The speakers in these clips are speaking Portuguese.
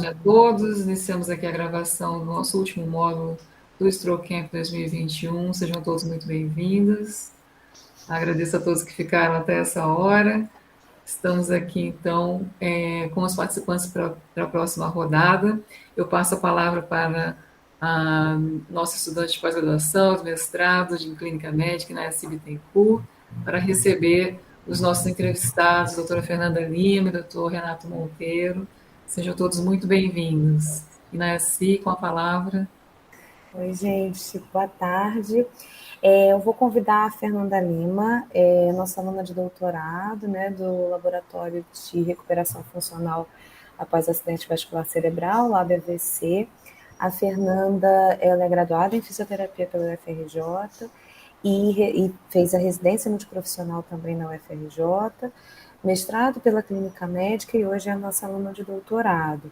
a todos. Iniciamos aqui a gravação do nosso último módulo do Stroke Camp 2021. Sejam todos muito bem-vindos. Agradeço a todos que ficaram até essa hora. Estamos aqui, então, com os participantes para a próxima rodada. Eu passo a palavra para a nossa estudante de pós-graduação, de mestrado em Clínica Médica na SC Bittencourt, para receber os nossos entrevistados, a doutora Fernanda Lima e o doutor Renato Monteiro. Sejam todos muito bem-vindos. E na SC, com a palavra. Oi, gente, boa tarde. Eu vou convidar a Fernanda Lima, nossa aluna de doutorado, né, do Laboratório de Recuperação Funcional após Acidente Vascular Cerebral, LabAVC. A Fernanda, ela é graduada em Fisioterapia pela UFRJ e fez a residência multiprofissional também na UFRJ, mestrado pela Clínica Médica e hoje é a nossa aluna de doutorado.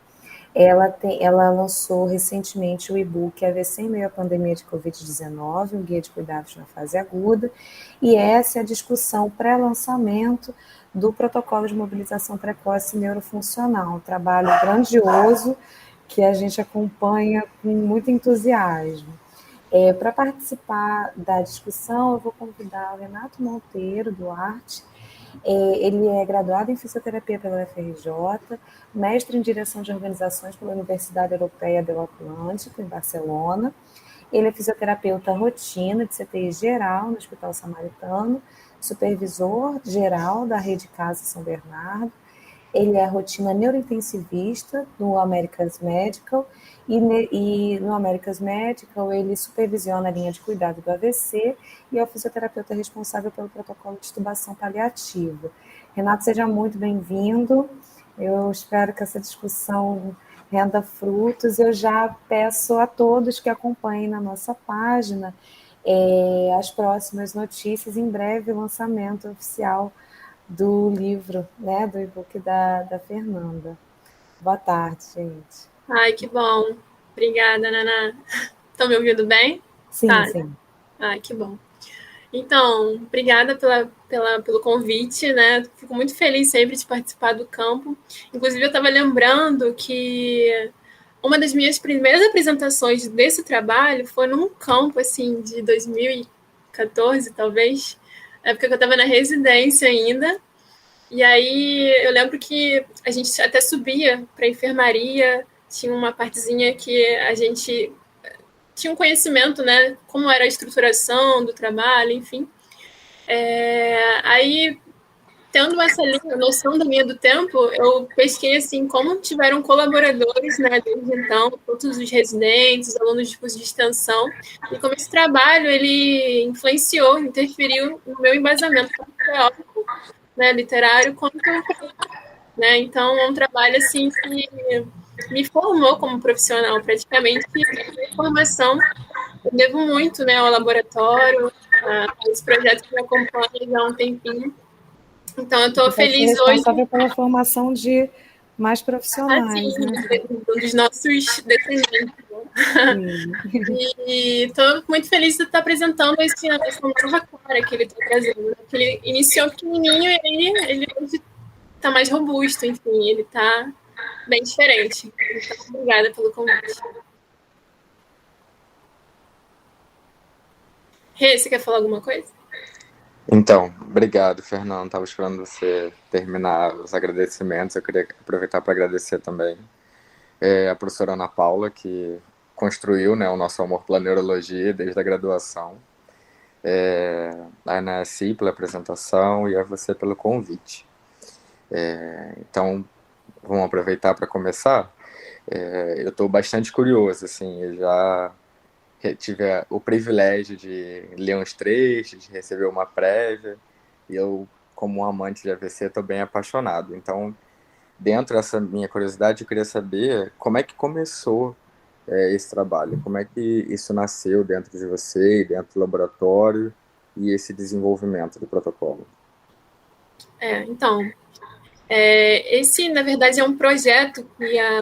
Ela lançou recentemente o e-book AVC em meio à pandemia de Covid-19, um guia de cuidados na fase aguda, e essa é a discussão pré-lançamento do protocolo de mobilização precoce neurofuncional, um trabalho grandioso que a gente acompanha com muito entusiasmo. Para participar da discussão, eu vou convidar o Renato Monteiro Duarte. Ele é graduado em Fisioterapia pela UFRJ, mestre em Direção de Organizações pela Universidade Europeia do Atlântico, em Barcelona. Ele é fisioterapeuta rotina de CTI geral no Hospital Samaritano, supervisor geral da Rede Casa São Bernardo. Ele é rotina neurointensivista no Americas Medical e no Americas Medical ele supervisiona a linha de cuidado do AVC e é o fisioterapeuta responsável pelo protocolo de intubação paliativa. Renato, seja muito bem-vindo. Eu espero que essa discussão renda frutos. Eu já peço a todos que acompanhem na nossa página as próximas notícias, em breve o lançamento oficial do livro, né, do e-book da Fernanda. Boa tarde, gente. Ai, que bom. Obrigada, Naná. Estão me ouvindo bem? Sim, tá. Sim. Ai, que bom. Então, obrigada pelo convite, né? Fico muito feliz sempre de participar do campo. Inclusive, eu estava lembrando que uma das minhas primeiras apresentações desse trabalho foi num campo, assim, de 2014, talvez, época que eu estava na residência ainda. E aí eu lembro que a gente até subia para a enfermaria, tinha uma partezinha que a gente tinha um conhecimento, né, como era a estruturação do trabalho, enfim. Aí, tendo essa noção da linha do tempo, eu pesquei, assim, como tiveram colaboradores, né, desde então, todos os residentes, os alunos de curso de extensão, e como esse trabalho, ele influenciou, interferiu no meu embasamento teórico, né, literário, quanto, né, então é um trabalho, assim, que me formou como profissional, praticamente, e a formação eu devo muito, né, ao laboratório, a esse projeto que me acompanha já há um tempinho. Então, eu estou feliz hoje. Responsável pela formação de mais profissionais, sim, né? Dos nossos descendentes. E estou muito feliz de estar apresentando essa nova cara que ele está trazendo. Que ele iniciou pequenininho e ele hoje está mais robusto, enfim, ele está bem diferente. Então, obrigada pelo convite. Rê, você quer falar alguma coisa? Então, obrigado, Fernando. Estava esperando você terminar os agradecimentos. Eu queria aproveitar para agradecer também a professora Ana Paula, que construiu, né, o nosso amor pela neurologia desde a graduação, a Ana Si pela apresentação e a você pelo convite. Então, vamos aproveitar para começar. Eu estou bastante curioso, assim, eu já tive o privilégio de ler uns trechos, de receber uma prévia, e eu, como um amante de AVC, estou bem apaixonado. Então, dentro dessa minha curiosidade, eu queria saber como é que começou esse trabalho, como é que isso nasceu dentro de você, dentro do laboratório, e esse desenvolvimento do protocolo. Então, esse, na verdade, é um projeto que a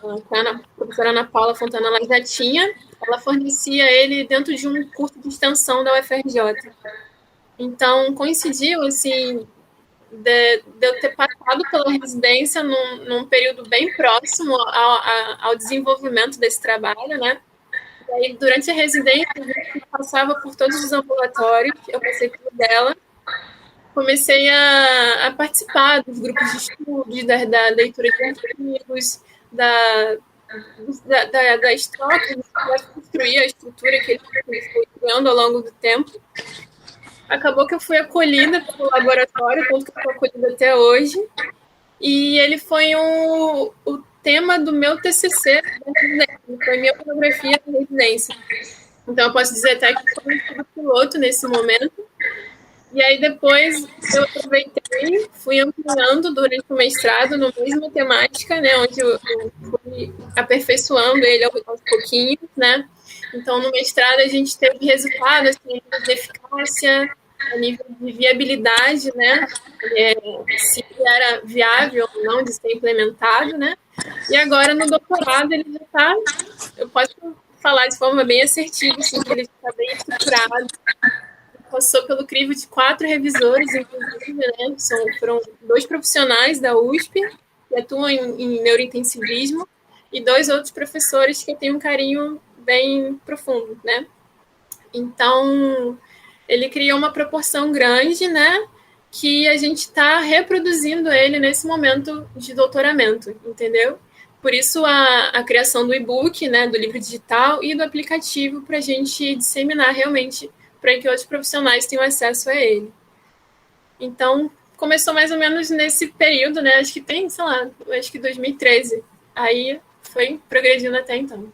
professora Ana Paula Fontana ela já tinha. Ela fornecia ele dentro de um curso de extensão da UFRJ. Então, coincidiu, assim, de eu ter passado pela residência num período bem próximo ao desenvolvimento desse trabalho, né? E aí, durante a residência, a gente passava por todos os ambulatórios, eu passei por dela, comecei a participar dos grupos de estudos, da leitura de artigos, das trocas, para construir a estrutura que ele foi criando ao longo do tempo. Acabou que eu fui acolhida pelo laboratório, tanto que eu estou acolhida até hoje, e ele foi o tema do meu TCC da residência, foi minha monografia da residência. Então, eu posso dizer até que foi um estudo piloto nesse momento. E aí, depois, eu aproveitei, fui ampliando durante o mestrado na mesma temática, né, onde eu fui aperfeiçoando ele aos pouquinhos, né. Então, no mestrado, a gente teve resultados assim, de eficácia, a nível de viabilidade, né, se era viável ou não de ser implementado, né. E agora, no doutorado, ele já está, eu posso falar de forma bem assertiva, assim, que ele está bem estruturado, passou pelo crivo de 4 revisores, inclusive, né? Foram 2 profissionais da USP, que atuam em neurointensivismo, e 2 outros professores que têm um carinho bem profundo, né? Então, ele criou uma proporção grande, né? Que a gente está reproduzindo ele nesse momento de doutoramento, entendeu? Por isso, a criação do e-book, né? Do livro digital e do aplicativo para a gente disseminar realmente para que outros profissionais tenham acesso a ele. Então, começou mais ou menos nesse período, né? Acho que tem, sei lá, acho que 2013. Aí foi progredindo até então.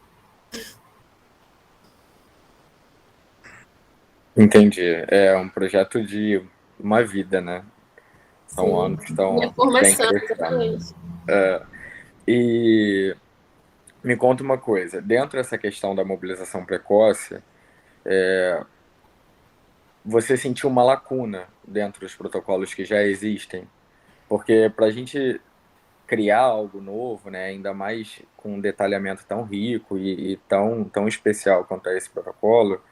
Entendi. É um projeto de uma vida, né? São anos que estão minha formação, exatamente. E me conta uma coisa, dentro dessa questão da mobilização precoce, você sentiu uma lacuna dentro dos protocolos que já existem? Porque para a gente criar algo novo, né, ainda mais com um detalhamento tão rico e tão especial quanto é esse protocolo,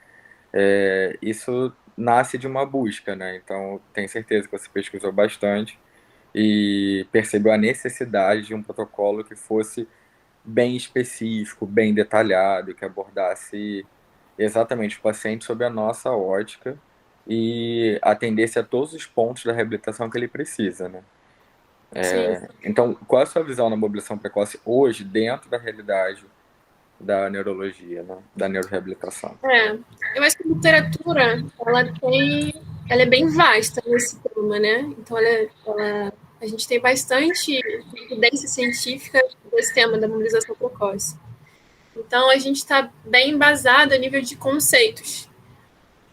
isso nasce de uma busca, né? Então, tenho certeza que você pesquisou bastante e percebeu a necessidade de um protocolo que fosse bem específico, bem detalhado, que abordasse exatamente o paciente sob a nossa ótica e atendesse a todos os pontos da reabilitação que ele precisa, né? Então, qual é a sua visão da mobilização precoce hoje dentro da realidade da neurologia, né? Da neuroreabilitação? Eu acho que a literatura, ela é bem vasta nesse tema, né? Então, a gente tem bastante evidência científica desse tema da mobilização precoce. Então, a gente está bem embasado a nível de conceitos.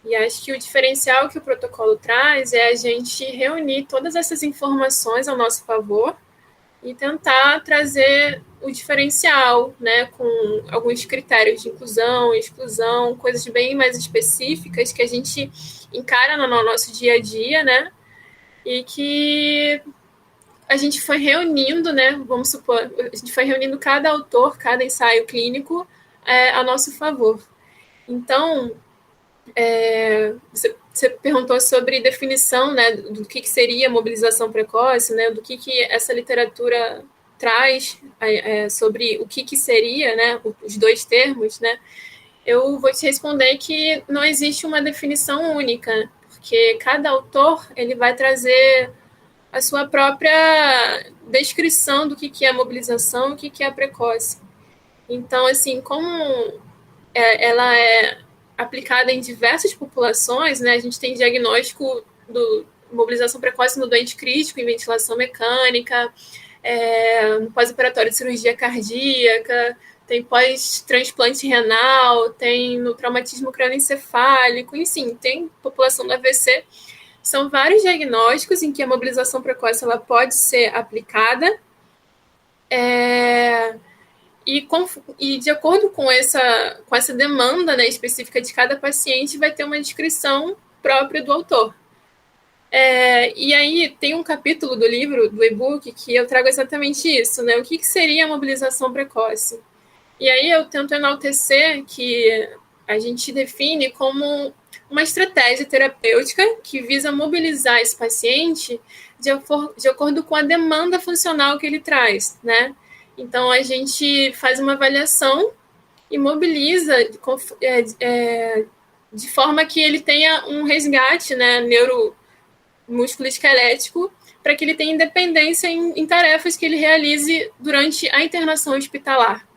E acho que o diferencial que o protocolo traz é a gente reunir todas essas informações ao nosso favor e tentar trazer o diferencial, né, com alguns critérios de inclusão, exclusão, coisas bem mais específicas que a gente encara no nosso dia a dia, né, e que a gente foi reunindo, né, vamos supor, a gente foi reunindo cada autor, cada ensaio clínico a nosso favor. Então, você perguntou sobre definição, né, do que seria mobilização precoce, né, do que essa literatura traz sobre o que seria, né, os 2 termos, né. Eu vou te responder que não existe uma definição única, porque cada autor ele vai trazer a sua própria descrição do que é mobilização e o que é precoce. Então, assim, como ela é aplicada em diversas populações, né? A gente tem diagnóstico do mobilização precoce no doente crítico, em ventilação mecânica, no pós-operatório de cirurgia cardíaca, tem pós-transplante renal, tem no traumatismo crânioencefálico, enfim, tem população do AVC. São vários diagnósticos em que a mobilização precoce ela pode ser aplicada. E de acordo com essa demanda, né, específica de cada paciente, vai ter uma descrição própria do autor. E aí tem um capítulo do livro, do e-book, que eu trago exatamente isso, né? O que seria a mobilização precoce? E aí eu tento enaltecer que a gente define como uma estratégia terapêutica que visa mobilizar esse paciente de acordo com a demanda funcional que ele traz, né? Então, a gente faz uma avaliação e mobiliza de forma que ele tenha um resgate, né, neuromusculoesquelético, para que ele tenha independência em tarefas que ele realize durante a internação hospitalar.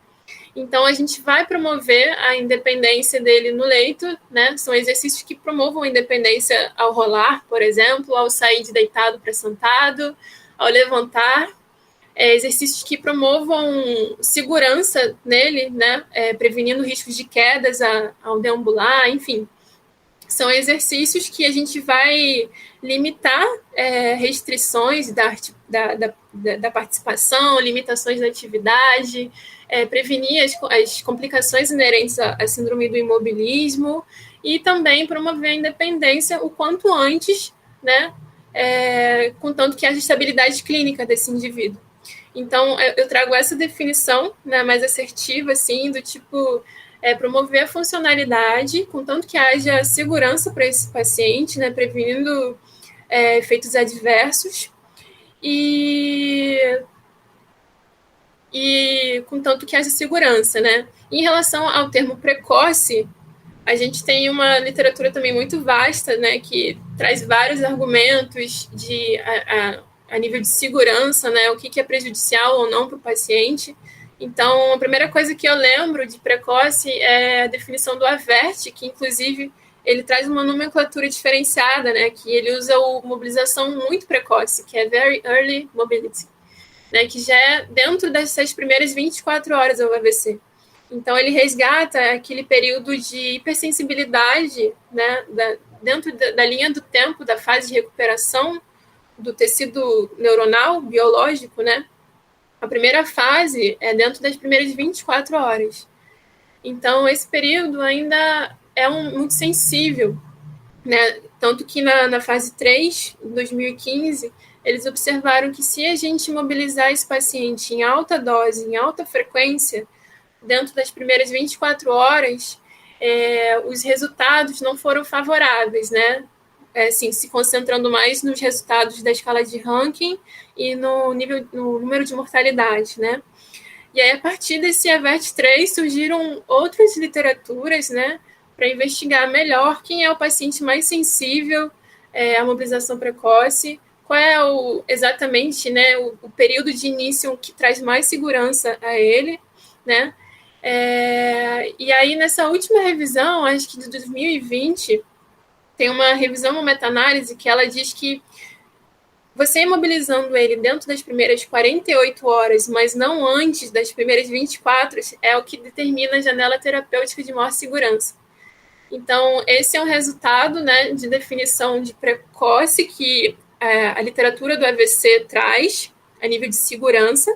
Então, a gente vai promover a independência dele no leito, né? São exercícios que promovam a independência ao rolar, por exemplo, ao sair de deitado para sentado, ao levantar. Exercícios que promovam segurança nele, né? Prevenindo riscos de quedas ao deambular, enfim. São exercícios que a gente vai limitar restrições da participação, limitações da atividade, prevenir as complicações inerentes à síndrome do imobilismo e também promover a independência o quanto antes, né, contanto que haja estabilidade clínica desse indivíduo. Então, eu trago essa definição, né, mais assertiva, assim, do tipo, promover a funcionalidade, contanto que haja segurança para esse paciente, né, prevenindo efeitos adversos e contanto que haja segurança, né. Em relação ao termo precoce, a gente tem uma literatura também muito vasta, né, que traz vários argumentos a nível de segurança, né, o que é prejudicial ou não para o paciente. Então, a primeira coisa que eu lembro de precoce é a definição do AVERT, que, inclusive, ele traz uma nomenclatura diferenciada, né, que ele usa a mobilização muito precoce, que é Very Early Mobility, né, que já é dentro dessas primeiras 24 horas do AVC. Então, ele resgata aquele período de hipersensibilidade, né, dentro da linha do tempo da fase de recuperação do tecido neuronal, biológico, né? A primeira fase é dentro das primeiras 24 horas. Então, esse período ainda é muito sensível, né? Tanto que na fase 3, em 2015, eles observaram que se a gente mobilizar esse paciente em alta dose, em alta frequência, dentro das primeiras 24 horas, os resultados não foram favoráveis, né? Assim, se concentrando mais nos resultados da escala de Rankin e no número de mortalidade, né? E aí, a partir desse AVERT-3, surgiram outras literaturas, né, para investigar melhor quem é o paciente mais sensível à mobilização precoce, qual é exatamente, né, o período de início que traz mais segurança a ele, né? E aí, nessa última revisão, acho que de 2020, tem uma revisão, uma meta-análise, que ela diz que você imobilizando ele dentro das primeiras 48 horas, mas não antes das primeiras 24, é o que determina a janela terapêutica de maior segurança. Então, esse é um resultado, né, de definição de precoce que a literatura do AVC traz a nível de segurança,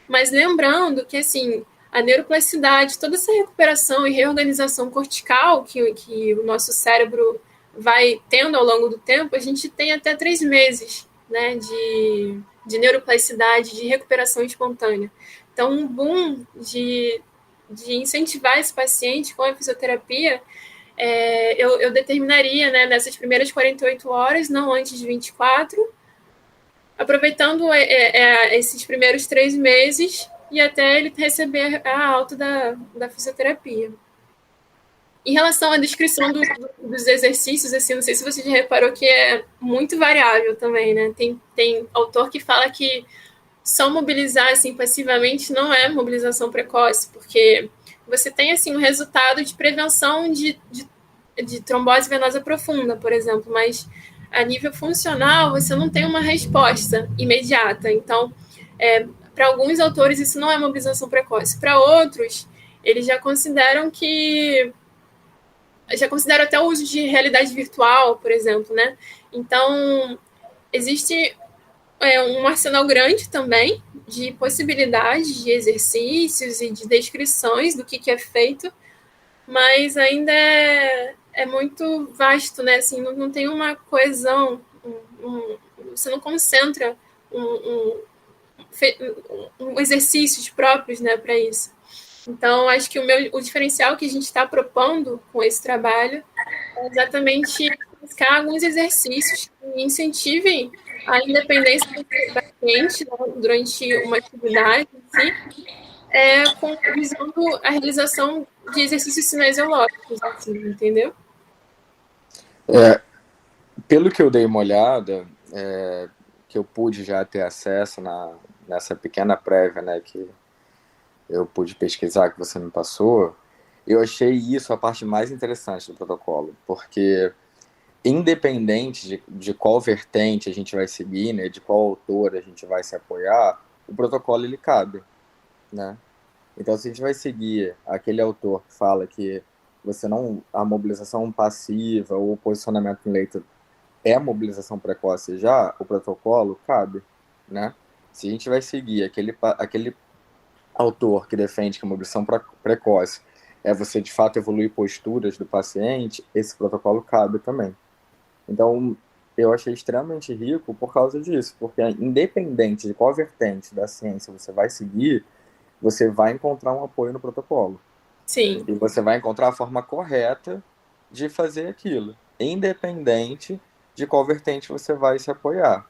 mas lembrando que, assim, a neuroplasticidade, toda essa recuperação e reorganização cortical que o nosso cérebro vai tendo ao longo do tempo, a gente tem até 3 meses, né, de neuroplasticidade, de recuperação espontânea. Então, um boom de incentivar esse paciente com a fisioterapia, eu determinaria, né, nessas primeiras 48 horas, não antes de 24, aproveitando esses primeiros 3 meses e até ele receber a alta da fisioterapia. Em relação à descrição dos exercícios, assim, não sei se você já reparou que é muito variável também, né? Tem autor que fala que só mobilizar assim, passivamente não é mobilização precoce, porque você tem assim, um resultado de prevenção de trombose venosa profunda, por exemplo, mas a nível funcional você não tem uma resposta imediata. Então, para alguns autores isso não é mobilização precoce. Para outros, eles já consideram até o uso de realidade virtual, por exemplo, né? Então, existe um arsenal grande também de possibilidades de exercícios e de descrições do que é feito, mas ainda é muito vasto, né? Assim, não tem uma coesão, você não concentra exercícios próprios, né, para isso. Então, acho que o diferencial que a gente está propondo com esse trabalho é exatamente buscar alguns exercícios que incentivem a independência do paciente, né, durante uma atividade em si, visando a realização de exercícios cinesiológicos, assim, entendeu? Pelo que eu dei uma olhada, que eu pude já ter acesso nessa pequena prévia, né, que eu pude pesquisar, que você me passou, eu achei isso a parte mais interessante do protocolo, porque independente de qual vertente a gente vai seguir, né, de qual autor a gente vai se apoiar, o protocolo ele cabe, né? Então, se a gente vai seguir aquele autor que fala que a mobilização passiva ou o posicionamento no leito é mobilização precoce já, o protocolo cabe, né? Se a gente vai seguir aquele autor que defende que a mobilização precoce é você, de fato, evoluir posturas do paciente, esse protocolo cabe também. Então, eu achei extremamente rico por causa disso, porque independente de qual vertente da ciência você vai seguir, você vai encontrar um apoio no protocolo. Sim. E você vai encontrar a forma correta de fazer aquilo, independente de qual vertente você vai se apoiar.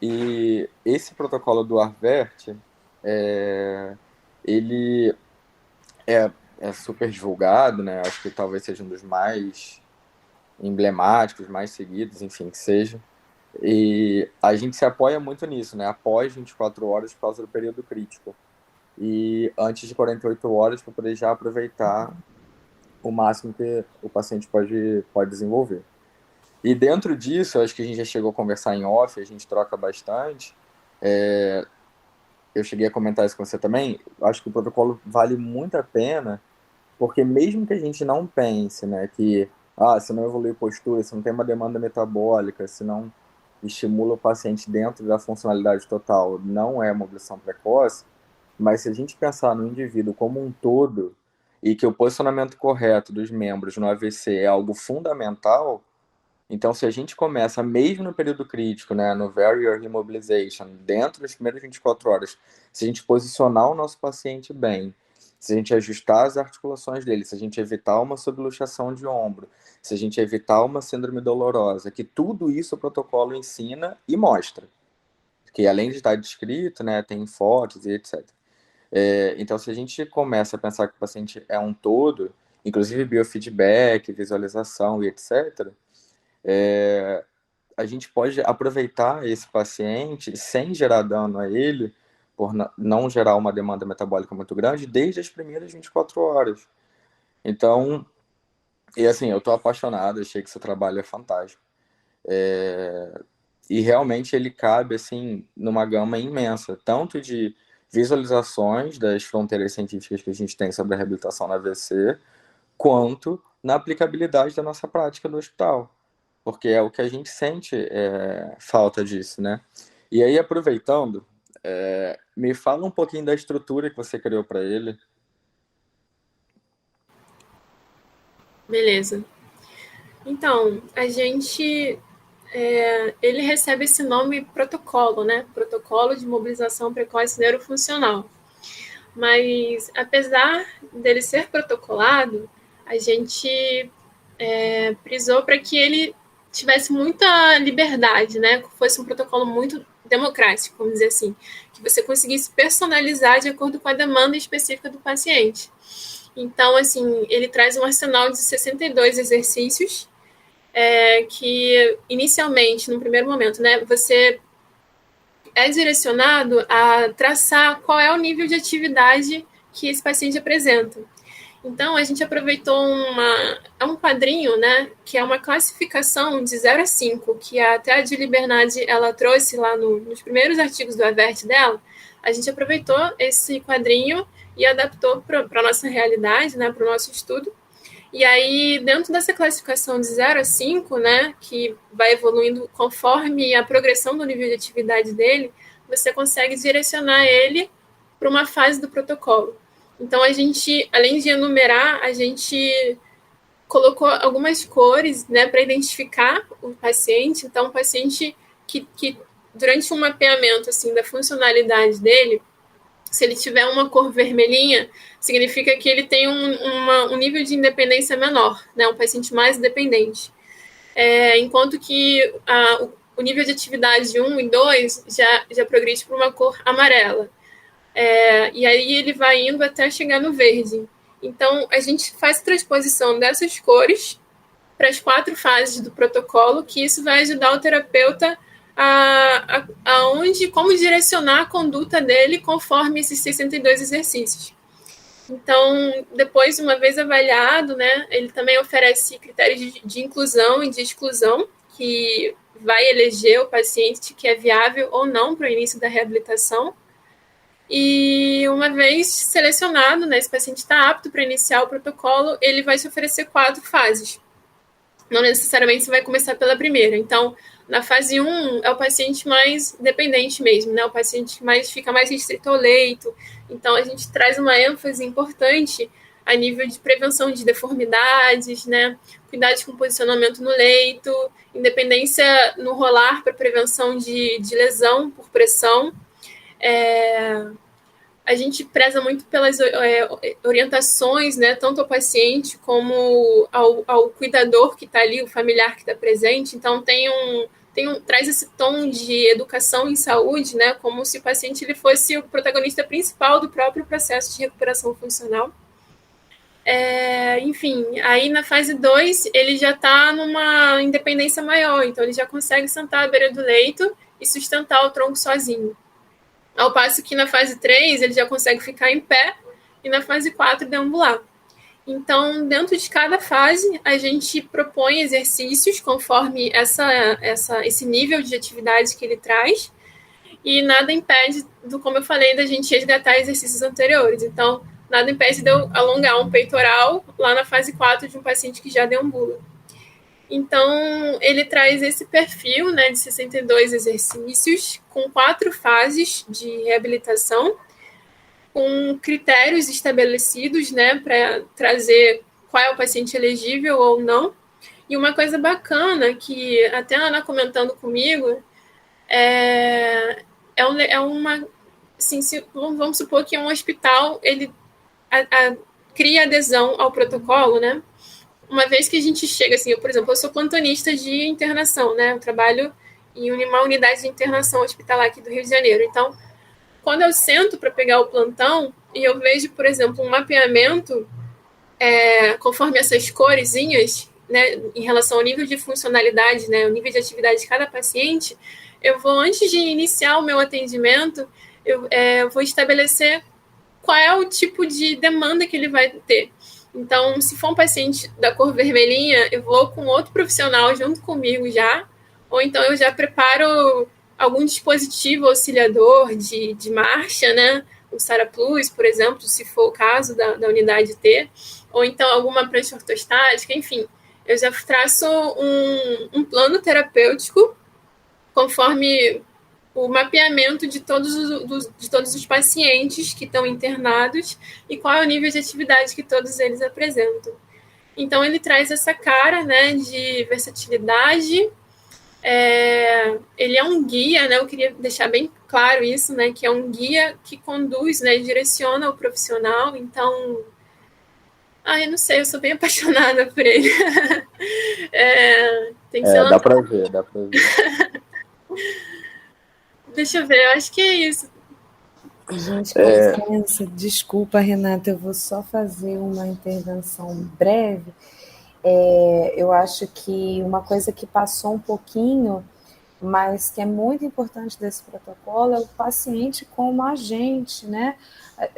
E esse protocolo do Arvert, ele é super divulgado, né? Acho que talvez seja um dos mais emblemáticos, mais seguidos, enfim, que seja. E a gente se apoia muito nisso, né? Após 24 horas por causa do período crítico. E antes de 48 horas para poder já aproveitar o máximo que o paciente pode desenvolver. E dentro disso, acho que a gente já chegou a conversar em off, a gente troca bastante. Eu cheguei a comentar isso com você também. Acho que o protocolo vale muito a pena, porque mesmo que a gente não pense, né, que se não evolui postura, se não tem uma demanda metabólica, se não estimula o paciente dentro da funcionalidade total, não é mobilização precoce, mas se a gente pensar no indivíduo como um todo e que o posicionamento correto dos membros no AVC é algo fundamental, então se a gente começa mesmo no período crítico, né, no Very Early Mobilization, dentro das primeiras 24 horas, se a gente posicionar o nosso paciente bem, se a gente ajustar as articulações dele, se a gente evitar uma subluxação de ombro, se a gente evitar uma síndrome dolorosa, que tudo isso o protocolo ensina e mostra. Que além de estar descrito, né, tem fotos e etc. Então, se a gente começa a pensar que o paciente é um todo, inclusive biofeedback, visualização e etc., a gente pode aproveitar esse paciente sem gerar dano a ele, por não gerar uma demanda metabólica muito grande, desde as primeiras 24 horas. Então, e assim, eu estou apaixonado, achei que seu trabalho é fantástico. E realmente ele cabe, assim, numa gama imensa, tanto de visualizações das fronteiras científicas que a gente tem sobre a reabilitação na AVC, quanto na aplicabilidade da nossa prática no hospital, porque é o que a gente sente falta disso, né? E aí, aproveitando, me fala um pouquinho da estrutura que você criou para ele. Beleza. Então, a gente... ele recebe esse nome protocolo, né? Protocolo de mobilização precoce neurofuncional. Mas, apesar dele ser protocolado, a gente prisou para que ele tivesse muita liberdade, né? Fosse um protocolo muito democrático, vamos dizer assim, que você conseguisse personalizar de acordo com a demanda específica do paciente. Então, assim, ele traz um arsenal de 62 exercícios que, inicialmente, no primeiro momento, né, você é direcionado a traçar qual é o nível de atividade que esse paciente apresenta. Então, a gente aproveitou um quadrinho, né, que é uma classificação de 0 a 5, que até a Julie Bernardi ela trouxe lá nos primeiros artigos do Avert dela. A gente aproveitou esse quadrinho e adaptou para a nossa realidade, né, para o nosso estudo. E aí, dentro dessa classificação de 0 a 5, né, que vai evoluindo conforme a progressão do nível de atividade dele, você consegue direcionar ele para uma fase do protocolo. Então, a gente, além de enumerar, a gente colocou algumas cores, né, para identificar o paciente. Então, o paciente que durante um mapeamento assim, da funcionalidade dele, Se ele tiver uma cor vermelhinha, significa que ele tem um nível de independência menor, né? Um paciente mais dependente. Enquanto que o nível de atividade 1 e 2 já progride para uma cor amarela. E aí ele vai indo até chegar no verde. Então, a gente faz transposição dessas cores para as 4 fases do protocolo, que isso vai ajudar o terapeuta como direcionar a conduta dele conforme esses 62 exercícios. Então, depois, uma vez avaliado, né, ele também oferece critérios de inclusão e de exclusão, que vai eleger o paciente que é viável ou não para o início da reabilitação. E uma vez selecionado, né, esse paciente está apto para iniciar o protocolo, ele vai te oferecer 4 fases. Não necessariamente você vai começar pela primeira. Então, na fase 1, é o paciente mais dependente mesmo, né? O paciente que fica mais restrito ao leito. Então, a gente traz uma ênfase importante a nível de prevenção de deformidades, né? Cuidados com posicionamento no leito, independência no rolar para prevenção de lesão por pressão. A gente preza muito pelas orientações, né, tanto ao paciente como ao cuidador que está ali, o familiar que está presente. Então, traz esse tom de educação em saúde, né, como se o paciente ele fosse o protagonista principal do próprio processo de recuperação funcional. Enfim, aí na fase 2, ele já está numa independência maior, então ele já consegue sentar à beira do leito e sustentar o tronco sozinho. Ao passo que na fase 3, ele já consegue ficar em pé e na fase 4, deambular. Então, dentro de cada fase, a gente propõe exercícios conforme esse nível de atividade que ele traz e nada impede, como eu falei, da gente resgatar exercícios anteriores. Então, nada impede de eu alongar um peitoral lá na fase 4 de um paciente que já deambula. Então, ele traz esse perfil, né, de 62 exercícios, com 4 fases de reabilitação, com critérios estabelecidos, né, para trazer qual é o paciente elegível ou não. E uma coisa bacana, que até a Ana comentando comigo, assim, vamos supor que um hospital, ele cria adesão ao protocolo, né? Uma vez que a gente chega, assim, por exemplo, eu sou plantonista de internação, né? Eu trabalho em uma unidade de internação hospitalar aqui do Rio de Janeiro. Então, quando eu sento para pegar o plantão e eu vejo, por exemplo, um mapeamento conforme essas coresinhas, né, em relação ao nível de funcionalidade, né, o nível de atividade de cada paciente, eu vou, antes de iniciar o meu atendimento, eu vou estabelecer qual é o tipo de demanda que ele vai ter. Então, se for um paciente da cor vermelhinha, eu vou com outro profissional junto comigo já, ou então eu já preparo algum dispositivo auxiliador de marcha, né? O Sara Plus, por exemplo, se for o caso da unidade T, ou então alguma prancha ortostática, enfim. Eu já traço um plano terapêutico conforme o mapeamento de todos os pacientes que estão internados e qual é o nível de atividade que todos eles apresentam. Então, ele traz essa cara, né, de versatilidade. Ele é um guia, né, eu queria deixar bem claro isso, né, que é um guia que conduz, né, direciona o profissional. Então, eu não sei, eu sou bem apaixonada por ele. Tem que ser dá para ver. Deixa eu ver, eu acho que é isso. Gente, com licença, desculpa, Renata, eu vou só fazer uma intervenção breve. Eu acho que uma coisa que passou um pouquinho, mas que é muito importante desse protocolo, é o paciente como agente, né?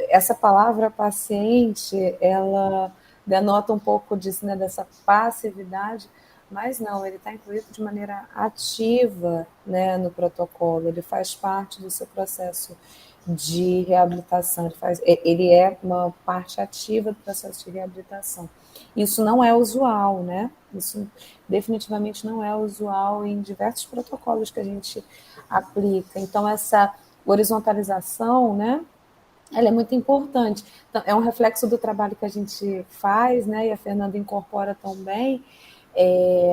Essa palavra paciente, ela denota um pouco disso, né, dessa passividade, mas não, ele está incluído de maneira ativa, né, no protocolo, ele faz parte do seu processo de reabilitação, ele é uma parte ativa do processo de reabilitação. Isso não é usual, né? Isso definitivamente não é usual em diversos protocolos que a gente aplica. Então, essa horizontalização, né, ela é muito importante. Então, é um reflexo do trabalho que a gente faz, né, e a Fernanda incorpora também,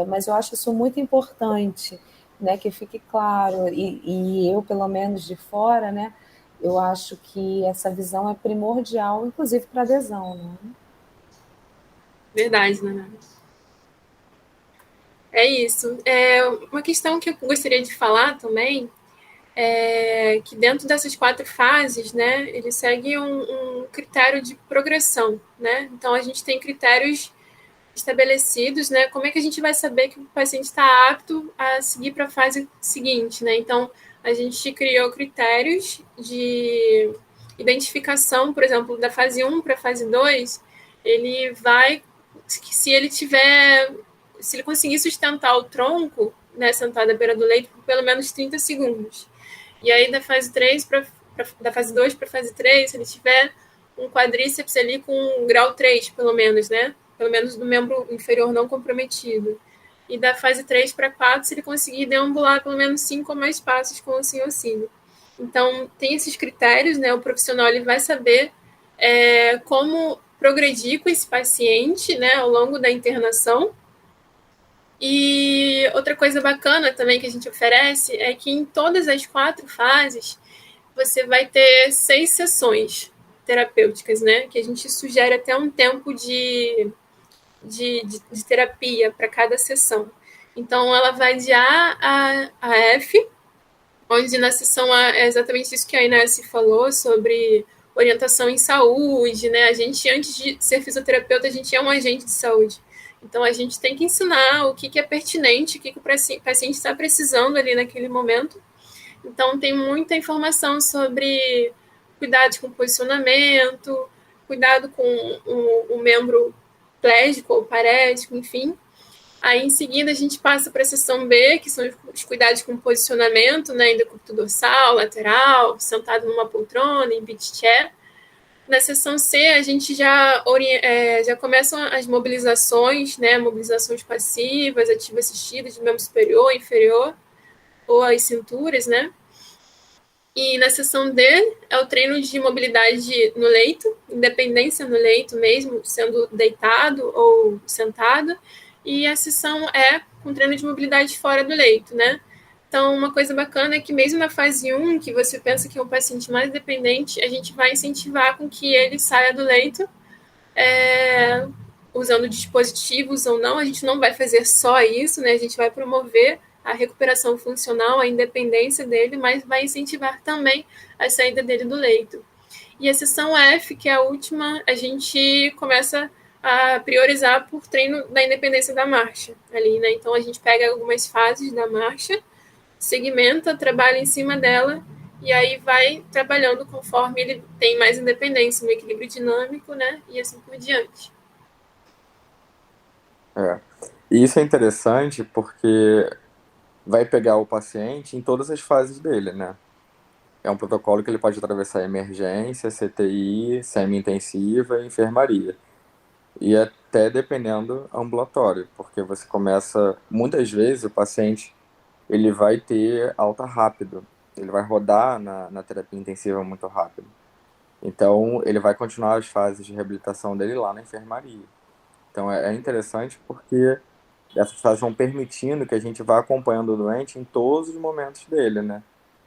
mas eu acho isso muito importante, né, que fique claro, e eu, pelo menos de fora, né, eu acho que essa visão é primordial, inclusive para adesão, né? Verdade, né? É isso. Uma questão que eu gostaria de falar também é que dentro dessas 4 fases, né, ele segue um critério de progressão, né? Então a gente tem critérios estabelecidos, né? Como é que a gente vai saber que o paciente está apto a seguir para a fase seguinte, né? Então a gente criou critérios de identificação, por exemplo, da fase 1 para a fase 2, ele vai, se ele tiver, se ele conseguir sustentar o tronco, né, sentado à beira do leito por pelo menos 30 segundos. E aí da fase 3 da fase 2 para a fase 3, se ele tiver um quadríceps ali com um grau 3, pelo menos, né? Pelo menos do membro inferior não comprometido. E da fase 3 para 4, se ele conseguir deambular pelo menos 5 ou mais passos com o auxílio. Então, tem esses critérios, né? O profissional ele vai saber como progredir com esse paciente, né, ao longo da internação. E outra coisa bacana também que a gente oferece é que em todas as 4 fases você vai ter 6 sessões terapêuticas, né? Que a gente sugere até um tempo de terapia para cada sessão. Então, ela vai de A F, onde na sessão A é exatamente isso que a Inés falou sobre orientação em saúde, né? A gente, antes de ser fisioterapeuta, a gente é um agente de saúde. Então, a gente tem que ensinar o que é pertinente, o que o paciente está precisando ali naquele momento. Então, tem muita informação sobre cuidados com posicionamento, cuidado com o membro plégico ou parético, enfim. Aí, em seguida, a gente passa para a seção B, que são os cuidados com posicionamento, né, em decúbito dorsal, lateral, sentado numa poltrona, em beach chair. Na seção C, a gente já começam as mobilizações, né, mobilizações passivas, ativas assistidas de membro superior, inferior, ou as cinturas, né. E na seção D é o treino de mobilidade no leito, independência no leito mesmo, sendo deitado ou sentado. E a seção E com treino de mobilidade fora do leito, né? Então, uma coisa bacana é que mesmo na fase 1, que você pensa que é um paciente mais dependente, a gente vai incentivar com que ele saia do leito usando dispositivos ou não. A gente não vai fazer só isso, né? A gente vai promover a recuperação funcional, a independência dele, mas vai incentivar também a saída dele do leito. E a seção F, que é a última, a gente começa a priorizar por treino da independência da marcha ali, né? Então a gente pega algumas fases da marcha, segmenta, trabalha em cima dela e aí vai trabalhando conforme ele tem mais independência no equilíbrio dinâmico, né? E assim por diante. E isso é interessante porque vai pegar o paciente em todas as fases dele, né? É um protocolo que ele pode atravessar emergência, CTI, semi-intensiva e enfermaria. E até dependendo ambulatório, porque você começa, muitas vezes o paciente ele vai ter alta rápido, ele vai rodar na terapia intensiva muito rápido. Então ele vai continuar as fases de reabilitação dele lá na enfermaria. Então é interessante porque essas fases vão permitindo que a gente vá acompanhando o doente em todos os momentos dele, né?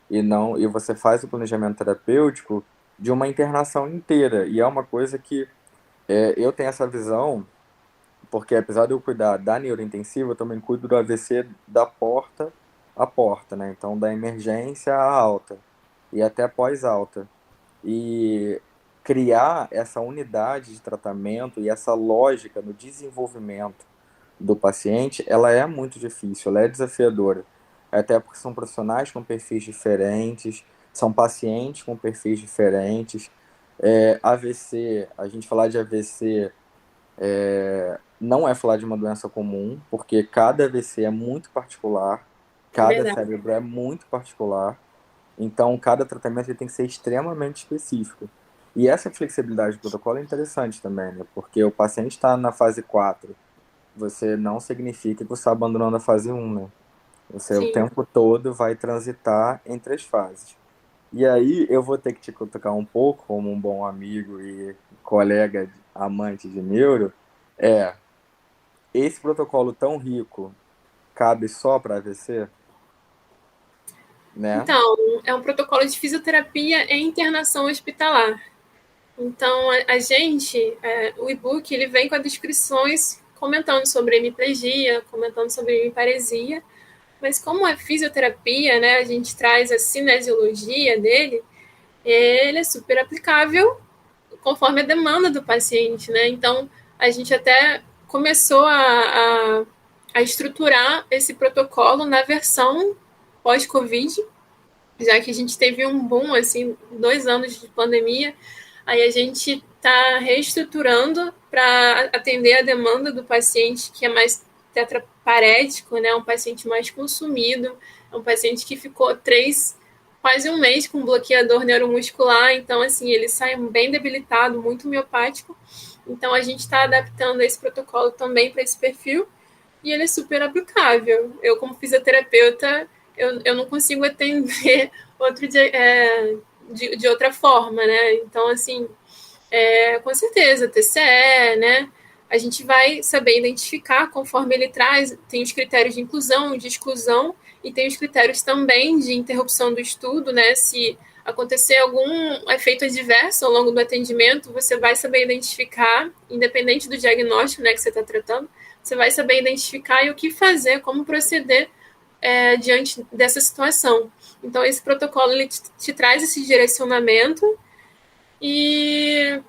E você faz o planejamento terapêutico de uma internação inteira. E é uma coisa que eu tenho essa visão, porque apesar de eu cuidar da neurointensiva, eu também cuido do AVC da porta à porta, né? Então, da emergência à alta e até pós-alta. E criar essa unidade de tratamento e essa lógica no desenvolvimento do paciente, ela é muito difícil, ela é desafiadora. Até porque são profissionais com perfis diferentes, são pacientes com perfis diferentes. AVC, a gente falar de AVC não é falar de uma doença comum, porque cada AVC é muito particular, cada cérebro é muito particular, então cada tratamento ele tem que ser extremamente específico. E essa flexibilidade do protocolo é interessante também, né? Porque o paciente está na fase 4, você não significa que você está abandonando a fase 1, né? Você o tempo todo vai transitar entre as fases. E aí eu vou ter que te cutucar um pouco, como um bom amigo e colega amante de neuro, esse protocolo tão rico cabe só para AVC? né? Então, é um protocolo de fisioterapia em internação hospitalar. Então, a gente, o e-book, ele vem com as descrições comentando sobre hemiplegia, comentando sobre hemiparesia, mas como é fisioterapia, né, a gente traz a cinesiologia dele, ele é super aplicável conforme a demanda do paciente, né? Então, a gente até começou a estruturar esse protocolo na versão pós-Covid, já que a gente teve um boom, assim, 2 anos de pandemia, aí a gente está reestruturando para atender a demanda do paciente que é mais tetraparético, né? Um paciente mais consumido, é um paciente que ficou quase um mês com bloqueador neuromuscular, então, assim, ele sai bem debilitado, muito miopático. Então, a gente está adaptando esse protocolo também para esse perfil e ele é super aplicável. Eu, como fisioterapeuta, eu não consigo atender outro de outra forma, né? Então, assim, com certeza, TCE, né? A gente vai saber identificar conforme ele traz, tem os critérios de inclusão, de exclusão, e tem os critérios também de interrupção do estudo, né? Se acontecer algum efeito adverso ao longo do atendimento, você vai saber identificar, independente do diagnóstico, né, que você está tratando, você vai saber identificar e o que fazer, como proceder diante dessa situação. Então, esse protocolo ele te traz esse direcionamento e,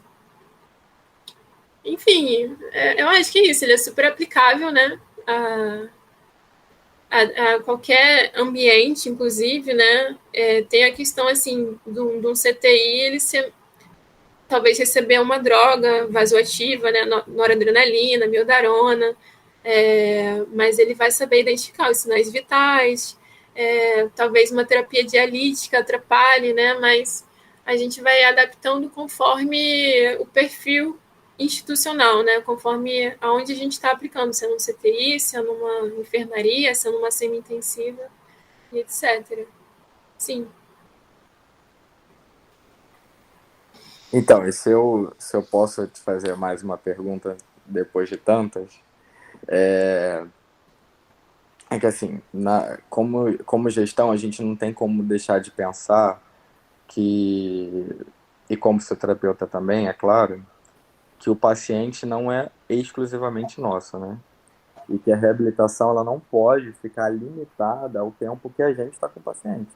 enfim, eu acho que é isso. Ele é super aplicável, né, a qualquer ambiente, inclusive, né? Tem a questão, assim, de um CTI, ele talvez receber uma droga vasoativa, né, noradrenalina, miodarona, mas ele vai saber identificar os sinais vitais, talvez uma terapia dialítica atrapalhe, né, mas a gente vai adaptando conforme o perfil institucional, né, conforme aonde a gente está aplicando, se é num CTI, se é numa enfermaria, se é numa semi-intensiva, e etc. Sim. Então, e se eu posso te fazer mais uma pergunta depois de tantas, é que assim, como gestão, a gente não tem como deixar de pensar que, e como fisioterapeuta também, é claro, que o paciente não é exclusivamente nosso, né? E que a reabilitação ela não pode ficar limitada ao tempo que a gente está com o paciente,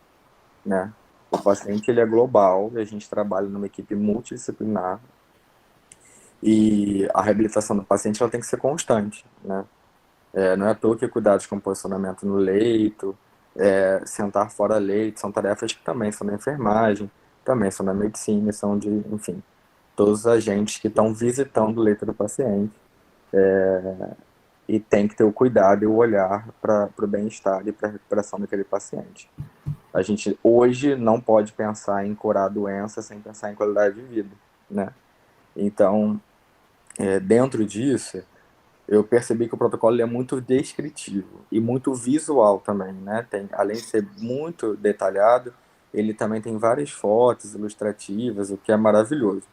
né? O paciente ele é global, a gente trabalha numa equipe multidisciplinar e a reabilitação do paciente ela tem que ser constante, né? Não é à toa que cuidados com posicionamento no leito, sentar fora leito, são tarefas que também são da enfermagem, também são da medicina, são de, enfim, todos os agentes que estão visitando o leito do paciente. E tem que ter o cuidado e o olhar para o bem-estar e para a recuperação daquele paciente. A gente hoje não pode pensar em curar a doença sem pensar em qualidade de vida, né? Então, dentro disso, eu percebi que o protocolo é muito descritivo e muito visual também, né? Além de ser muito detalhado, ele também tem várias fotos ilustrativas, o que é maravilhoso.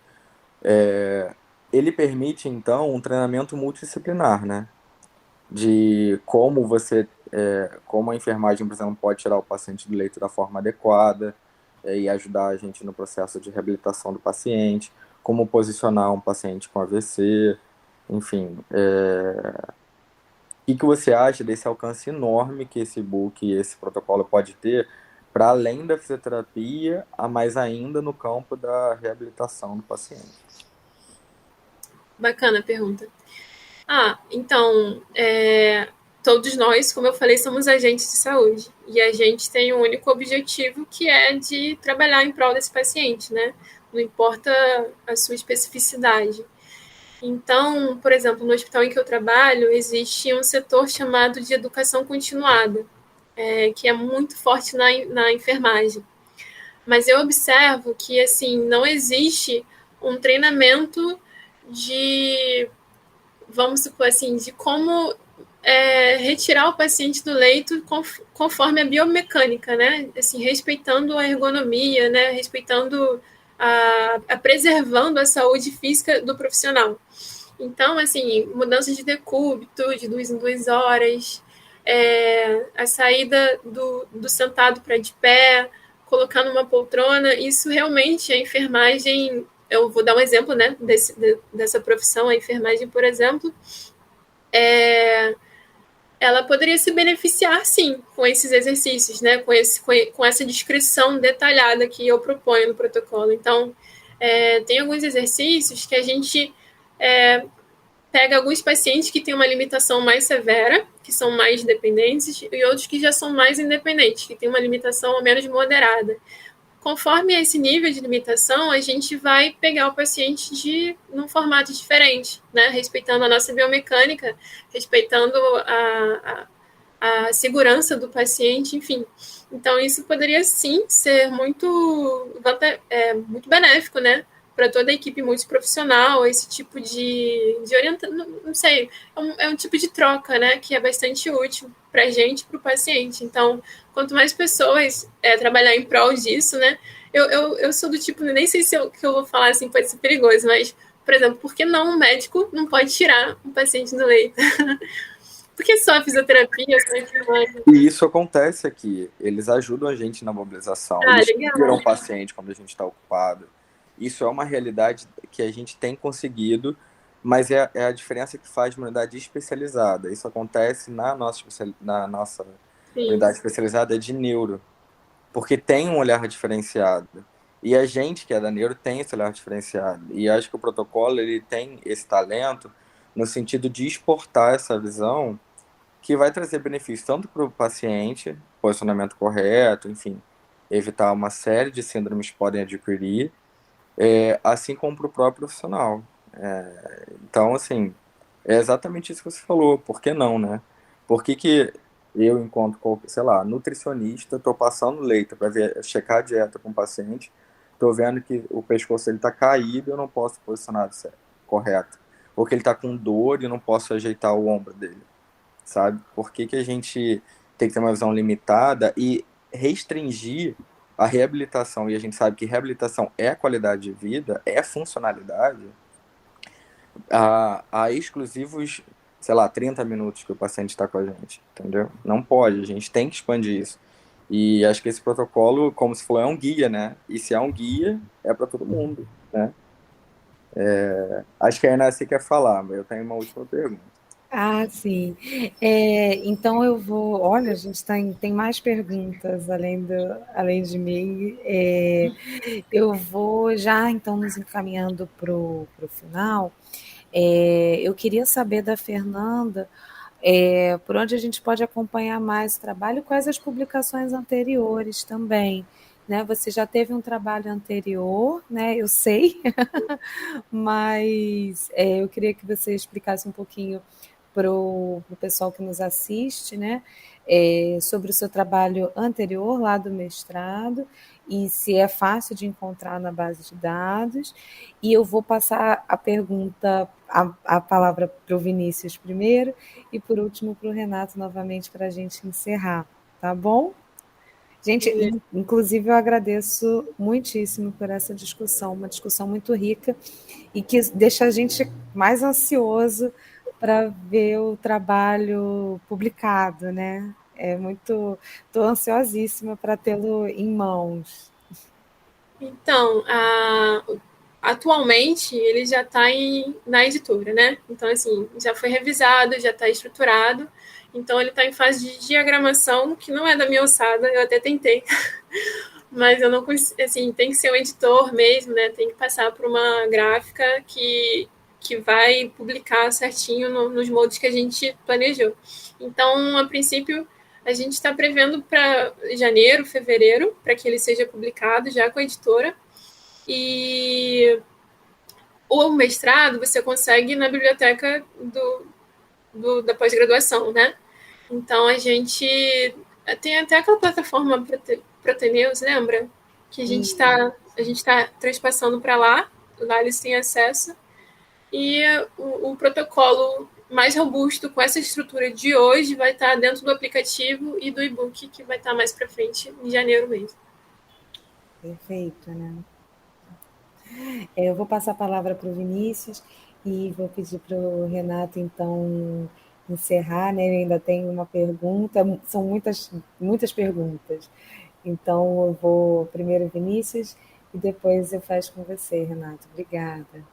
Ele permite, então, um treinamento multidisciplinar, né? De como a enfermagem, por exemplo, pode tirar o paciente do leito da forma adequada e ajudar a gente no processo de reabilitação do paciente, como posicionar um paciente com AVC, enfim. O que você acha desse alcance enorme que esse book e esse protocolo pode ter para além da fisioterapia, mas ainda no campo da reabilitação do paciente? Bacana a pergunta. Então, todos nós, como eu falei, somos agentes de saúde. E a gente tem um único objetivo, que é de trabalhar em prol desse paciente, né? Não importa a sua especificidade. Então, por exemplo, no hospital em que eu trabalho, existe um setor chamado de educação continuada, que é muito forte na enfermagem. Mas eu observo que, assim, não existe um treinamento vamos supor assim, de como retirar o paciente do leito conforme a biomecânica, né? Assim, respeitando a ergonomia, né? Respeitando preservando a saúde física do profissional. Então, assim, mudança de decúbito de 2 em 2 horas, a saída do sentado para de pé, colocando uma poltrona, isso realmente a enfermagem, eu vou dar um exemplo, né, dessa profissão, a enfermagem, por exemplo, ela poderia se beneficiar, sim, com esses exercícios, né, com essa descrição detalhada que eu proponho no protocolo. Então, tem alguns exercícios que a gente pega alguns pacientes que têm uma limitação mais severa, que são mais dependentes, e outros que já são mais independentes, que têm uma limitação menos moderada. Conforme esse nível de limitação, a gente vai pegar o paciente num formato diferente, né? Respeitando a nossa biomecânica, respeitando a segurança do paciente, enfim. Então, isso poderia, sim, ser muito benéfico, né? Para toda a equipe multiprofissional, esse tipo de orientação, não sei, é um tipo de troca, né? Que é bastante útil para a gente e para o paciente. Então, quanto mais pessoas trabalhar em prol disso, né? Eu sou do tipo, nem sei se o que eu vou falar assim pode ser perigoso, mas, por exemplo, por que não um médico não pode tirar um paciente do leito? Porque só a fisioterapia, só a enfermagem. E isso acontece aqui. Eles ajudam a gente na mobilização. Eles tiram o paciente quando a gente está ocupado. Isso é uma realidade que a gente tem conseguido, mas é a diferença que faz uma unidade especializada. Isso acontece na nossa unidade especializada de neuro, porque tem um olhar diferenciado. E a gente que é da neuro tem esse olhar diferenciado. E acho que o protocolo ele tem esse talento no sentido de exportar essa visão que vai trazer benefícios tanto para o paciente, posicionamento correto, enfim, evitar uma série de síndromes que podem adquirir, assim como para o próprio profissional. Então, assim, é exatamente isso que você falou. Por que não, né? Por que eu, enquanto, sei lá, nutricionista, estou passando leito para checar a dieta com o paciente, estou vendo que o pescoço está caído e eu não posso posicionar correto. Ou que ele está com dor e eu não posso ajeitar o ombro dele, sabe? Por que a gente tem que ter uma visão limitada e restringir a reabilitação, e a gente sabe que reabilitação é qualidade de vida, é funcionalidade, a exclusivos, sei lá, 30 minutos que o paciente está com a gente, entendeu? Não pode, a gente tem que expandir isso. E acho que esse protocolo, como se falou, é um guia, né? E se é um guia, é para todo mundo, né? Acho que a Ana quer falar, mas eu tenho uma última pergunta. Ah, sim. Então eu vou. Olha, a gente tem mais perguntas além de mim. Eu vou já então nos encaminhando para o final. Eu queria saber da Fernanda por onde a gente pode acompanhar mais o trabalho, quais as publicações anteriores também. Né? Você já teve um trabalho anterior, né? Eu sei, mas eu queria que você explicasse um pouquinho para o pessoal que nos assiste, né? Sobre o seu trabalho anterior lá do mestrado e se é fácil de encontrar na base de dados. E eu vou passar a pergunta, a palavra para o Vinícius primeiro e por último para o Renato novamente para a gente encerrar, tá bom? Gente, inclusive eu agradeço muitíssimo por essa discussão, uma discussão muito rica e que deixa a gente mais ansioso para ver o trabalho publicado, né? Estou ansiosíssima para tê-lo em mãos. Então, atualmente ele já está na editora, né? Então, assim, já foi revisado, já está estruturado. Então, ele está em fase de diagramação, que não é da minha alçada, eu até tentei. Mas eu não consigo, assim, tem que ser um editor mesmo, né? Tem que passar por uma gráfica que vai publicar certinho nos moldes que a gente planejou. Então, a princípio, a gente está prevendo para janeiro, fevereiro, para que ele seja publicado já com a editora. E o mestrado você consegue na biblioteca da pós-graduação, né? Então, a gente tem até aquela plataforma Proteneus, lembra? Que a gente está transpassando para lá eles têm acesso. E o protocolo mais robusto com essa estrutura de hoje vai estar dentro do aplicativo e do e-book, que vai estar mais para frente, em janeiro mesmo. Perfeito, né? Eu vou passar a palavra para o Vinícius e vou pedir para o Renato, então, encerrar, né? Eu ainda tenho uma pergunta, são muitas perguntas. Então, eu vou primeiro Vinícius e depois eu fecho com você, Renato. Obrigada.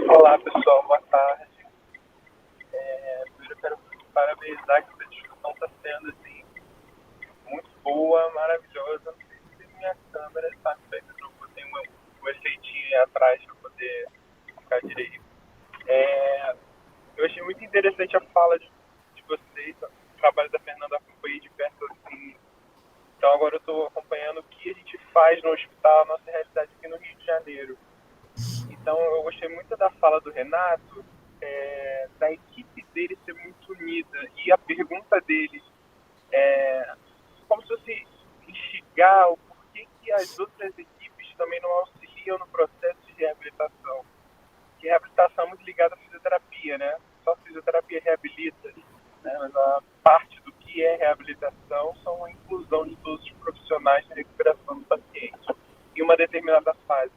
Olá, pessoal, boa tarde. Primeiro eu quero parabenizar que essa discussão está sendo assim, muito boa, maravilhosa. Não sei se minha câmera está feita, eu botei um efeitinho aí atrás para poder ficar direito. Eu achei muito interessante a fala de vocês, o trabalho da Fernanda acompanhei de perto assim. Então agora eu estou acompanhando o que a gente faz no hospital, a nossa realidade aqui no Rio de Janeiro. Então eu gostei muito da fala do Renato, da equipe dele ser muito unida. E a pergunta dele é como se fosse instigar o porquê que as outras equipes também não auxiliam no processo de reabilitação. Que reabilitação é muito ligada à fisioterapia, né? Só a fisioterapia reabilita, né? Mas a parte do que é reabilitação são a inclusão de todos os profissionais de recuperação do paciente em uma determinada fase.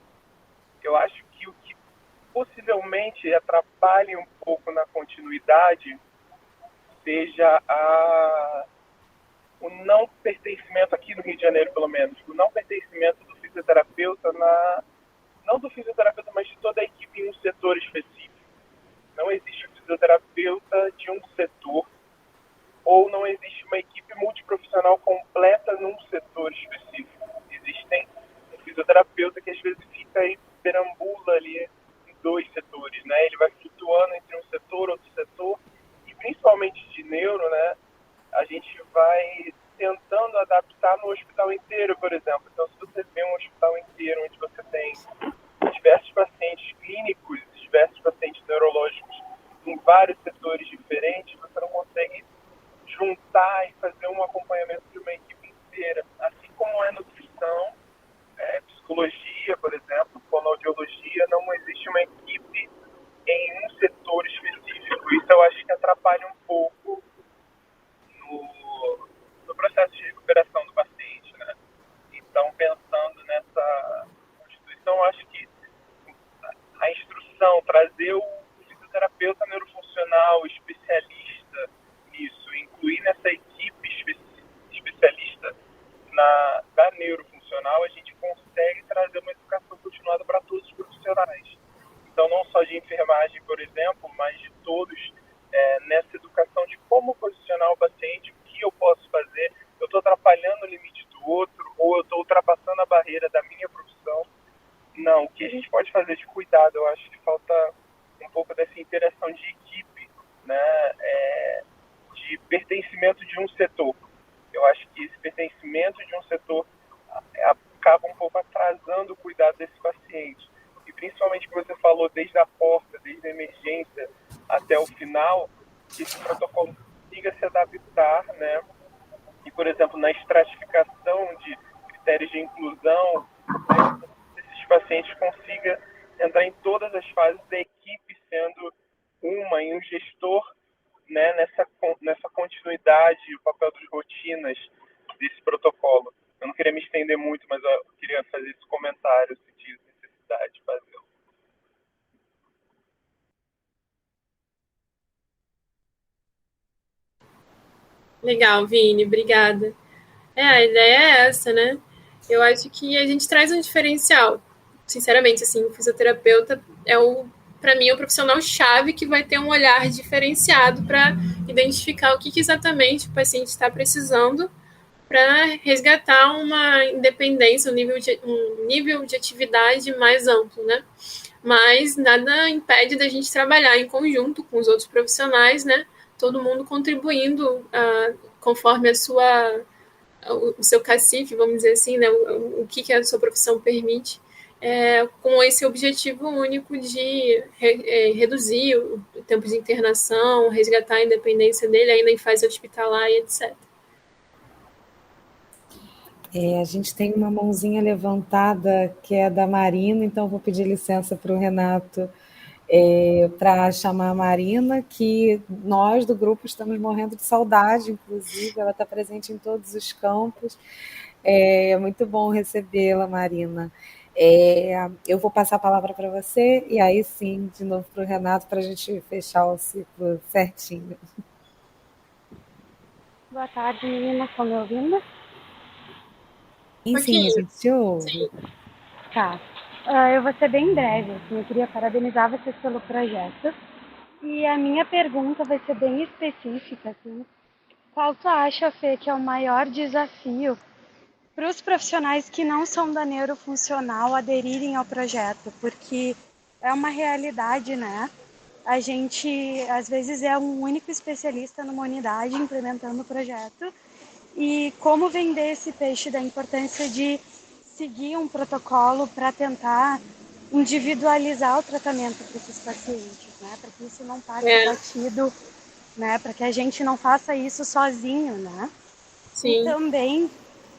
Eu acho que o que possivelmente atrapalhe um pouco na continuidade seja o não pertencimento aqui no Rio de Janeiro, pelo menos, o não pertencimento do fisioterapeuta não do fisioterapeuta, mas de toda a equipe em um setor específico. Não existe um fisioterapeuta de um setor ou não existe uma equipe multiprofissional completa num setor específico. Existem um fisioterapeuta que às vezes fica aí, perambula ali em dois setores, né? Ele vai flutuando entre um setor, outro setor, e principalmente de neuro, né? A gente vai tentando adaptar no hospital inteiro, por exemplo. Então, se você vê um hospital inteiro onde você tem diversos pacientes clínicos, diversos pacientes neurológicos em vários setores diferentes, você não consegue juntar e fazer um acompanhamento de uma equipe inteira. Assim como é nutrição, psicologia, por exemplo, fonoaudiologia, não existe uma equipe em um setor específico. Isso eu acho que atrapalha um pouco no processo de recuperação do paciente, né? Então, pensando nessa constituição, eu acho que a instrução, trazer o fisioterapeuta neurofuncional, especialista nisso, incluir nessa equipe especialista da neurofuncional, a gente consegue trazer uma educação continuada para todos os profissionais. Então, não só de enfermagem, por exemplo, mas de todos nessa educação de como posicionar o paciente, o que eu posso fazer, eu estou atrapalhando o limite do outro, ou eu estou ultrapassando a barreira da minha profissão. Não, o que a gente pode fazer de cuidado? Eu acho que falta um pouco dessa interação de equipe, né? De pertencimento de um setor. Eu acho que esse pertencimento de um setor acaba um pouco atrasando o cuidado desse paciente. E principalmente que você falou desde a porta, desde a emergência até o final, que esse protocolo consiga se adaptar, né? E, por exemplo, na estratificação de critérios de inclusão, né, esses pacientes consiga entrar em todas as fases da equipe sendo e um gestor, né, nessa continuidade, o papel das rotinas desse protocolo. Eu não queria me estender muito, mas eu queria fazer esse comentário, sentir necessidade de fazê-lo. Legal, Vini, obrigada. A ideia é essa, né? Eu acho que a gente traz um diferencial. Sinceramente, assim, o fisioterapeuta para mim, o profissional-chave que vai ter um olhar diferenciado para identificar o que exatamente o paciente está precisando para resgatar uma independência, um nível de atividade mais amplo, né? Mas nada impede da gente trabalhar em conjunto com os outros profissionais, né? Todo mundo contribuindo conforme o seu cacife, vamos dizer assim, né? O que a sua profissão permite, com esse objetivo único de reduzir o tempo de internação, resgatar a independência dele ainda em fase hospitalar e etc. A gente tem uma mãozinha levantada que é da Marina, então vou pedir licença para o Renato para chamar a Marina, que nós do grupo estamos morrendo de saudade, inclusive, ela está presente em todos os campos. É muito bom recebê-la, Marina. Eu vou passar a palavra para você e aí sim, de novo para o Renato, para a gente fechar o ciclo certinho. Boa tarde, meninas. Estão me ouvindo? Sim, a gente te ouve. Tá. Eu vou ser bem breve. Assim, eu queria parabenizar vocês pelo projeto. E a minha pergunta vai ser bem específica. Assim. Qual tu acha, Fê, que é o maior desafio para os profissionais que não são da neurofuncional aderirem ao projeto? Porque é uma realidade, né? A gente, às vezes, é um único especialista numa unidade implementando o projeto. E como vender esse peixe da importância de seguir um protocolo para tentar individualizar o tratamento para esses pacientes, né? Para que isso não passe batido, né? Para que a gente não faça isso sozinho, né? Sim. E também,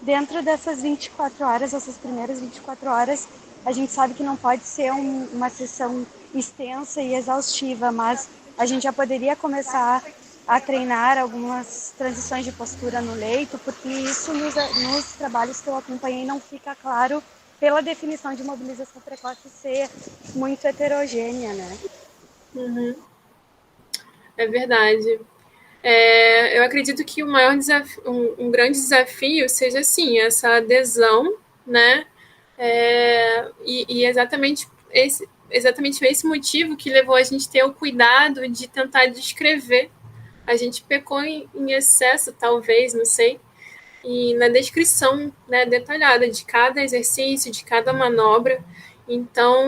dentro dessas 24 horas, essas primeiras 24 horas, a gente sabe que não pode ser uma sessão extensa e exaustiva, mas a gente já poderia começar a treinar algumas transições de postura no leito, porque isso nos trabalhos que eu acompanhei não fica claro pela definição de mobilização precoce ser muito heterogênea, né? Uhum. É verdade. Eu acredito que o maior desafio, um grande desafio seja, assim, essa adesão, né? E exatamente esse motivo que levou a gente a ter o cuidado de tentar descrever. A gente pecou em excesso, talvez, não sei, e na descrição, né, detalhada de cada exercício, de cada manobra. Então,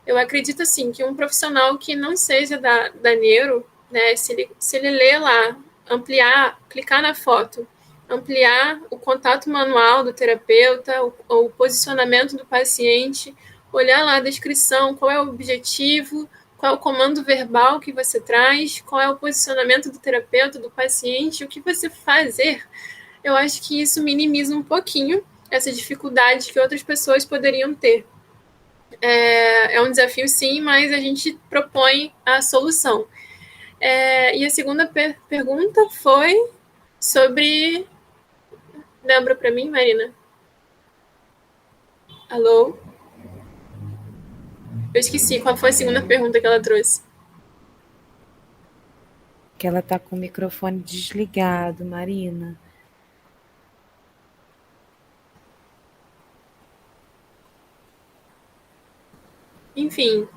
eu acredito assim que um profissional que não seja da neuro, né, se ele ler lá, ampliar, clicar na foto, ampliar o contato manual do terapeuta, o posicionamento do paciente, olhar lá a descrição, qual é o objetivo, qual é o comando verbal que você traz, qual é o posicionamento do terapeuta, do paciente, o que você fazer, eu acho que isso minimiza um pouquinho essa dificuldade que outras pessoas poderiam ter. É um desafio, sim, mas a gente propõe a solução. E a segunda pergunta foi sobre... Lembra para mim, Marina? Alô? Eu esqueci qual foi a segunda pergunta que ela trouxe. Que ela está com o microfone desligado, Marina. Enfim.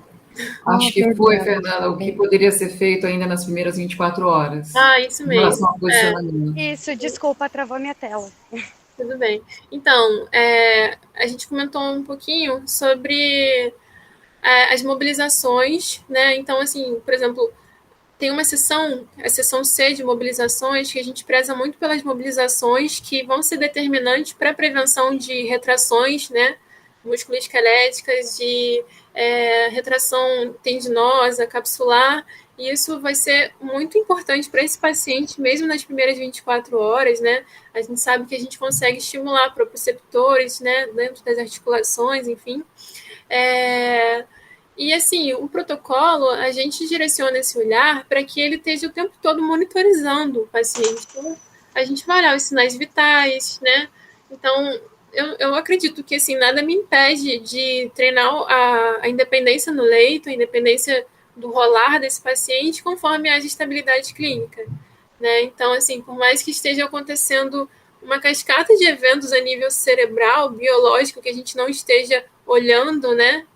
Acho que foi, Fernanda, o que poderia ser feito ainda nas primeiras 24 horas. Isso mesmo. Em relação ao posicionamento. Isso, desculpa, travou minha tela. Tudo bem. Então, a gente comentou um pouquinho sobre as mobilizações, né? Então, assim, por exemplo, tem uma sessão, a sessão C de mobilizações, que a gente preza muito pelas mobilizações que vão ser determinantes para a prevenção de retrações, né? Musculoesqueléticas, de retração tendinosa, capsular, e isso vai ser muito importante para esse paciente, mesmo nas primeiras 24 horas, né? A gente sabe que a gente consegue estimular proprioceptores, né, dentro das articulações, enfim. E, assim, o protocolo, a gente direciona esse olhar para que ele esteja o tempo todo monitorizando o paciente. Então, a gente vai olhar os sinais vitais, né? Então, eu acredito que, assim, nada me impede de treinar a independência no leito, a independência do rolar desse paciente, conforme haja estabilidade clínica, né? Então, assim, por mais que esteja acontecendo uma cascata de eventos a nível cerebral, biológico, que a gente não esteja olhando, né?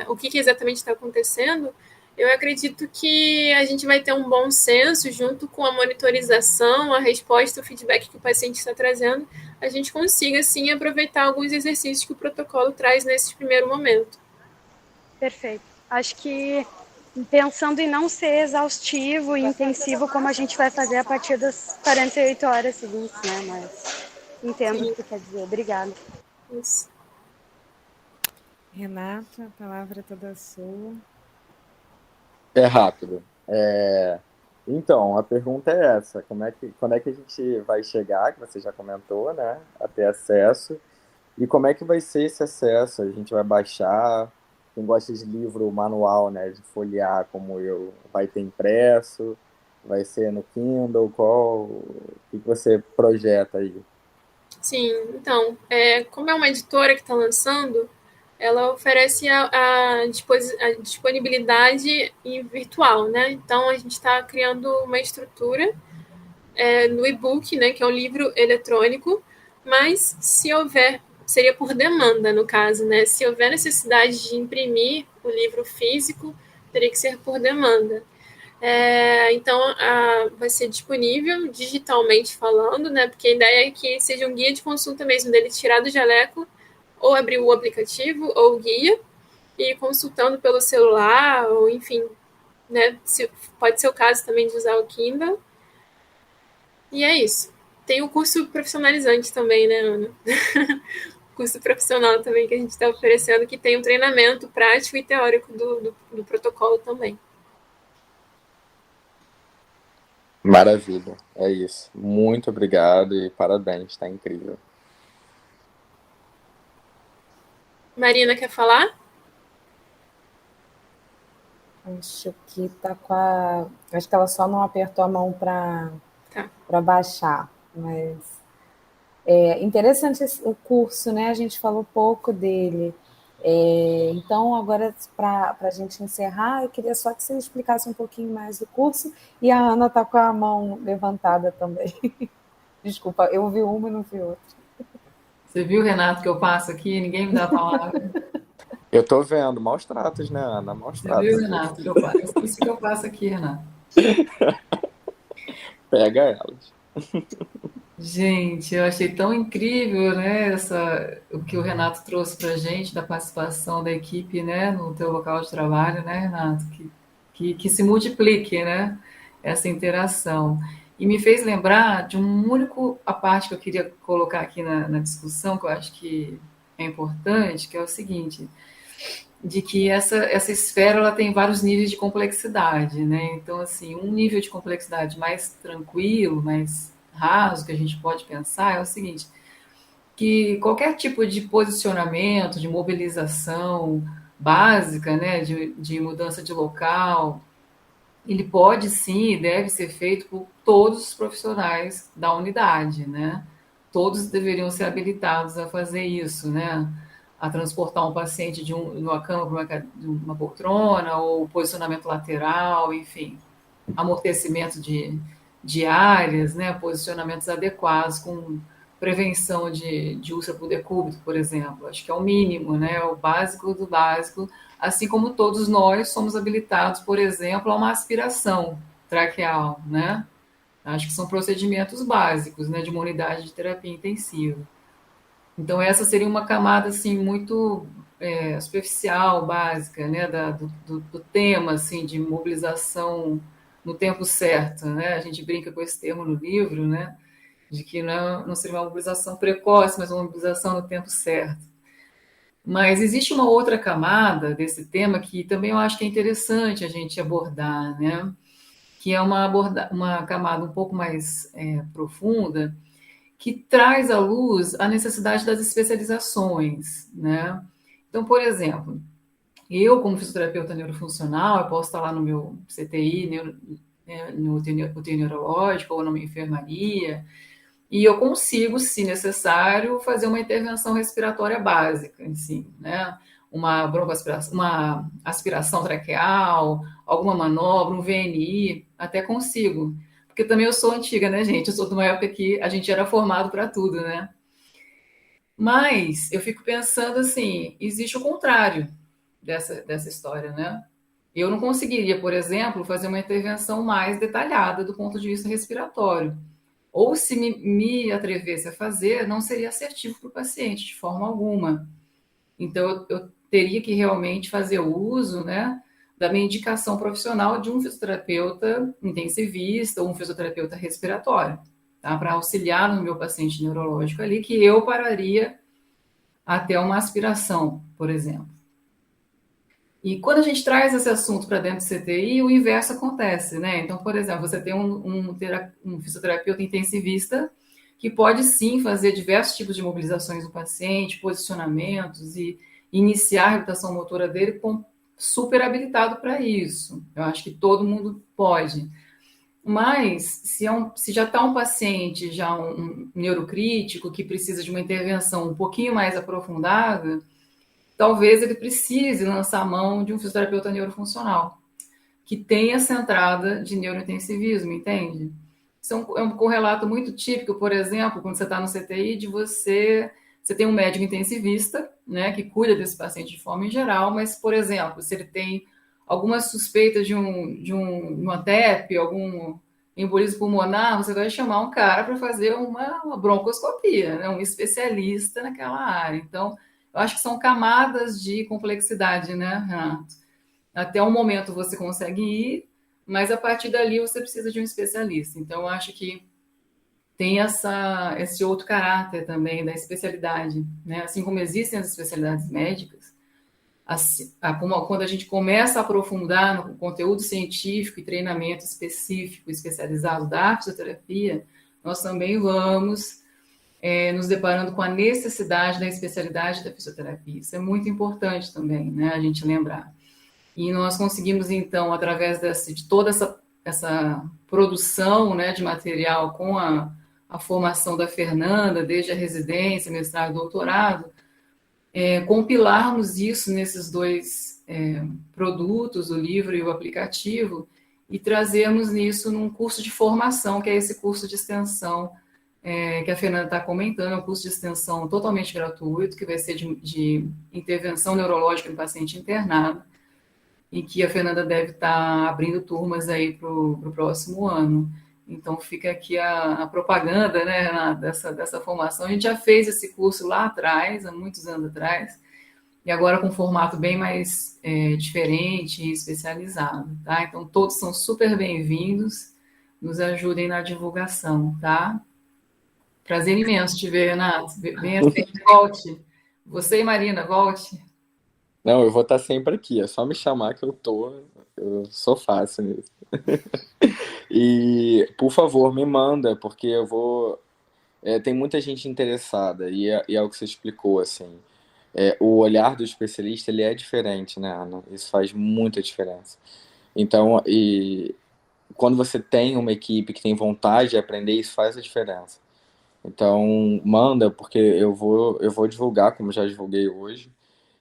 O que exatamente está acontecendo, eu acredito que a gente vai ter um bom senso, junto com a monitorização, a resposta, o feedback que o paciente está trazendo, a gente consiga, sim, aproveitar alguns exercícios que o protocolo traz nesse primeiro momento. Perfeito. Acho que pensando em não ser exaustivo e intensivo, como a gente vai fazer a partir das 48 horas seguintes, né? Mas entendo o que tu quer dizer. Obrigada. Isso. Renato, a palavra é toda sua. É rápido. Então, a pergunta é essa: quando é que a gente vai chegar, que você já comentou, né, a ter acesso, e como é que vai ser esse acesso? A gente vai baixar, quem gosta de livro manual, né, de folhear como eu, vai ter impresso, vai ser no Kindle, o que você projeta aí? Sim, então, como é uma editora que está lançando, ela oferece a disponibilidade em virtual, né? Então, a gente está criando uma estrutura no e-book, né, que é um livro eletrônico, mas se houver, seria por demanda, no caso, né? Se houver necessidade de imprimir o livro físico, teria que ser por demanda. Então, vai ser disponível digitalmente falando, né? Porque a ideia é que seja um guia de consulta mesmo, dele tirar do jaleco, ou abrir o aplicativo ou o guia, e ir consultando pelo celular, ou enfim, né? Pode ser o caso também de usar o Kindle. E é isso. Tem o curso profissionalizante também, né, Ana? Curso profissional também que a gente está oferecendo, que tem um treinamento prático e teórico do protocolo também. Maravilha, é isso. Muito obrigado e parabéns, está incrível. Marina, quer falar? Acho que tá com a... Acho que ela só não apertou a mão para baixar, mas é interessante o curso, né? A gente falou pouco dele. Então, agora, para a gente encerrar, eu queria só que você explicasse um pouquinho mais do curso, e a Ana está com a mão levantada também. Desculpa, eu vi uma e não vi outra. Você viu, Renato, que eu passo aqui, ninguém me dá a palavra. Eu tô vendo, maus tratos, né, Ana? Maus Você viu, tratos. Renato, que eu passo? Isso que eu passo aqui, Renato. Pega elas. Gente, eu achei tão incrível, né, o que o Renato trouxe para a gente, da participação da equipe, né, no teu local de trabalho, né, Renato, que se multiplique, né, essa interação. E me fez lembrar de um único a parte que eu queria colocar aqui na discussão, que eu acho que é importante, que é o seguinte, de que essa esfera ela tem vários níveis de complexidade, né? Então, assim, um nível de complexidade mais tranquilo, mais raso, que a gente pode pensar é o seguinte, que qualquer tipo de posicionamento, de mobilização básica, né, de mudança de local, ele pode sim e deve ser feito por todos os profissionais da unidade, né? Todos deveriam ser habilitados a fazer isso, né? A transportar um paciente de uma cama para uma poltrona, ou posicionamento lateral, enfim, amortecimento de áreas, né? Posicionamentos adequados, com prevenção de úlcera por decúbito, por exemplo. Acho que é o mínimo, né? É o básico do básico, assim como todos nós somos habilitados, por exemplo, a uma aspiração traqueal, né? Acho que são procedimentos básicos, né, de uma unidade de terapia intensiva. Então, essa seria uma camada, assim, muito superficial, básica, né, do tema, assim, de mobilização no tempo certo, né? A gente brinca com esse termo no livro, né, de que não seria uma mobilização precoce, mas uma mobilização no tempo certo. Mas existe uma outra camada desse tema que também eu acho que é interessante a gente abordar, né? Que é uma camada um pouco mais profunda, que traz à luz a necessidade das especializações, né? Então, por exemplo, eu, como fisioterapeuta neurofuncional, eu posso estar lá no meu CTI, no UTI neurológico, ou numa enfermaria, e eu consigo, se necessário, fazer uma intervenção respiratória básica, assim, né? Uma broncoaspiração, uma aspiração traqueal, alguma manobra, um VNI, até consigo. Porque também eu sou antiga, né, gente? Eu sou de uma época que a gente era formado para tudo, né? Mas eu fico pensando assim, existe o contrário dessa história, né? Eu não conseguiria, por exemplo, fazer uma intervenção mais detalhada do ponto de vista respiratório. Ou se me atrevesse a fazer, não seria assertivo para o paciente, de forma alguma. Então, eu teria que realmente fazer uso, né, da minha indicação profissional de um fisioterapeuta intensivista ou um fisioterapeuta respiratório, tá? Para auxiliar no meu paciente neurológico ali, que eu pararia até uma aspiração, por exemplo. E quando a gente traz esse assunto para dentro do CTI, o inverso acontece, né? Então, por exemplo, você tem um fisioterapeuta intensivista que pode sim fazer diversos tipos de mobilizações do paciente, posicionamentos e iniciar a reabilitação motora dele super habilitado para isso. Eu acho que todo mundo pode. Mas, se já está um paciente, já um neurocrítico, que precisa de uma intervenção um pouquinho mais aprofundada, talvez ele precise lançar a mão de um fisioterapeuta neurofuncional, que tenha essa entrada de neurointensivismo, entende? Isso é um correlato muito típico, por exemplo, quando você está no CTI, você tem um médico intensivista, né, que cuida desse paciente de forma em geral, mas, por exemplo, se ele tem alguma suspeita de uma TEP, algum embolismo pulmonar, você vai chamar um cara para fazer uma broncoscopia, né, um especialista naquela área. Então, eu acho que são camadas de complexidade, né, Renato? Até um momento você consegue ir, mas a partir dali você precisa de um especialista. Então, eu acho que tem esse outro caráter também da especialidade, né? Assim como existem as especialidades médicas, quando a gente começa a aprofundar no conteúdo científico e treinamento específico, especializado da fisioterapia, nós também vamos nos deparando com a necessidade da especialidade da fisioterapia. Isso é muito importante também, né? A gente lembrar. E nós conseguimos, então, através de toda essa produção, né, de material com a formação da Fernanda, desde a residência, mestrado, doutorado, compilarmos isso nesses dois produtos, o livro e o aplicativo, e trazermos isso num curso de formação, que é esse curso de extensão que a Fernanda está comentando, é um curso de extensão totalmente gratuito, que vai ser de intervenção neurológica no paciente internado, e que a Fernanda deve estar abrindo turmas aí para o próximo ano. Então, fica aqui a propaganda, né, Renata, dessa formação. A gente já fez esse curso lá atrás, há muitos anos atrás, e agora com um formato bem mais diferente e especializado, tá? Então, todos são super bem-vindos, nos ajudem na divulgação, tá? Prazer imenso te ver, Renato. Venha sempre, volte. Você e Marina, volte. Não, eu vou estar sempre aqui, é só me chamar que eu sou fácil nisso. E, por favor, me manda, porque eu vou... tem muita gente interessada, e é o que você explicou, assim. O olhar do especialista, ele é diferente, né, Ana? Isso faz muita diferença. Então, quando você tem uma equipe que tem vontade de aprender, isso faz a diferença. Então, manda, porque eu vou divulgar, como já divulguei hoje,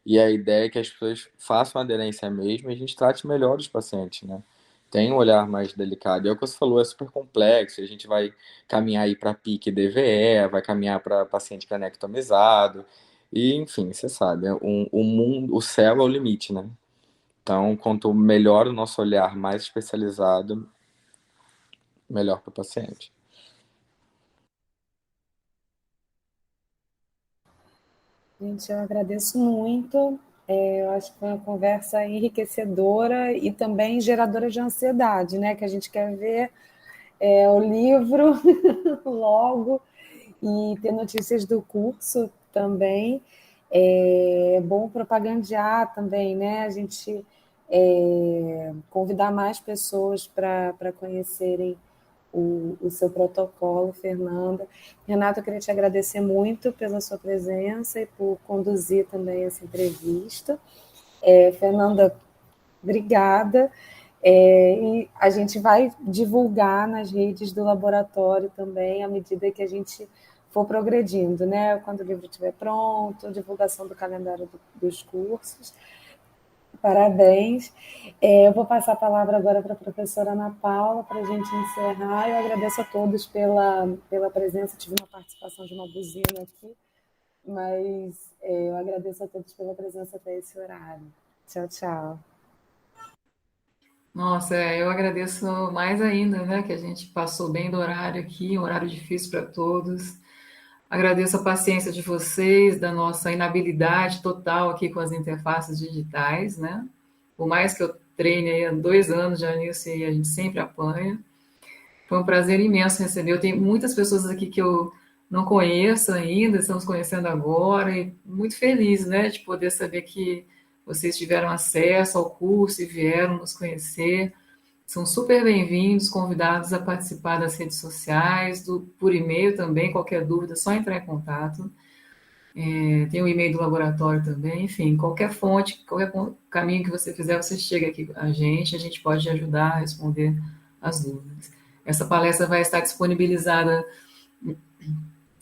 e a ideia é que as pessoas façam aderência mesmo e a gente trate melhor os pacientes, né? Tem um olhar mais delicado. E é o que você falou, é super complexo. A gente vai caminhar aí para PIC DVE, vai caminhar para paciente canectomizado. E, enfim, você sabe, o mundo, o céu é o limite, né? Então, quanto melhor o nosso olhar, mais especializado, melhor para o paciente. Gente, eu agradeço muito. Eu acho que foi uma conversa enriquecedora e também geradora de ansiedade, né? Que a gente quer ver o livro logo e ter notícias do curso também. É bom propagandear também, né? A gente convidar mais pessoas para conhecerem o seu protocolo, Fernanda. Renata, eu queria te agradecer muito pela sua presença e por conduzir também essa entrevista. Fernanda, obrigada. E a gente vai divulgar nas redes do laboratório também, à medida que a gente for progredindo, né? Quando o livro estiver pronto, divulgação do calendário dos cursos. Parabéns. Eu vou passar a palavra agora para a professora Ana Paula para a gente encerrar. Eu agradeço a todos pela presença. Tive uma participação de uma buzina aqui, mas eu agradeço a todos pela presença até esse horário. Tchau, tchau. Nossa, eu agradeço mais ainda, né, que a gente passou bem do horário aqui, um horário difícil para todos. Agradeço a paciência de vocês, da nossa inabilidade total aqui com as interfaces digitais, né? Por mais que eu treine aí há 2 anos já nisso e a gente sempre apanha. Foi um prazer imenso receber. Eu tenho muitas pessoas aqui que eu não conheço ainda, estamos conhecendo agora, e muito feliz, né, de poder saber que vocês tiveram acesso ao curso e vieram nos conhecer. São super bem-vindos, convidados a participar das redes sociais, por e-mail também, qualquer dúvida, é só entrar em contato. Tem o e-mail do laboratório também, enfim, qualquer fonte, qualquer caminho que você fizer, você chega aqui a gente pode ajudar a responder as dúvidas. Essa palestra vai estar disponibilizada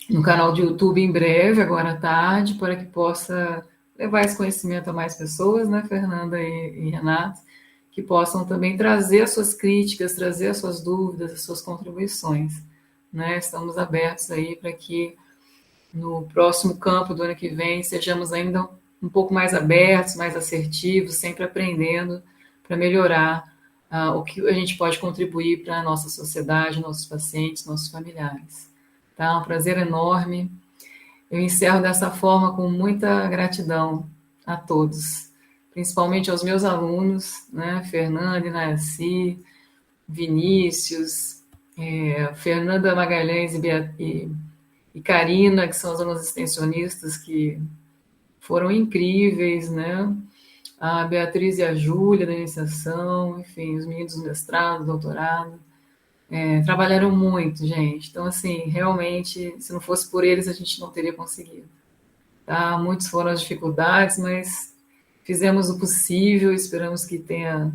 no canal de YouTube em breve, agora à tarde, para que possa levar esse conhecimento a mais pessoas, né, Fernanda e Renato, que possam também trazer as suas críticas, trazer as suas dúvidas, as suas contribuições, né? Estamos abertos aí para que no próximo campo do ano que vem sejamos ainda um pouco mais abertos, mais assertivos, sempre aprendendo para melhorar o que a gente pode contribuir para a nossa sociedade, nossos pacientes, nossos familiares. Tá? Um prazer enorme. Eu encerro dessa forma com muita gratidão a todos, principalmente aos meus alunos, né? Fernanda, Inaci, Vinícius, Fernanda Magalhães e Karina, que são as alunas extensionistas que foram incríveis, né? A Beatriz e a Júlia da iniciação, enfim, os meninos do mestrado, doutorado, trabalharam muito, gente. Então, assim, realmente, se não fosse por eles, a gente não teria conseguido. Tá? Muitos foram as dificuldades, mas fizemos o possível, esperamos que tenha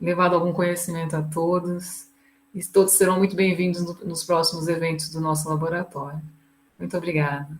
levado algum conhecimento a todos, e todos serão muito bem-vindos nos próximos eventos do nosso laboratório. Muito obrigada.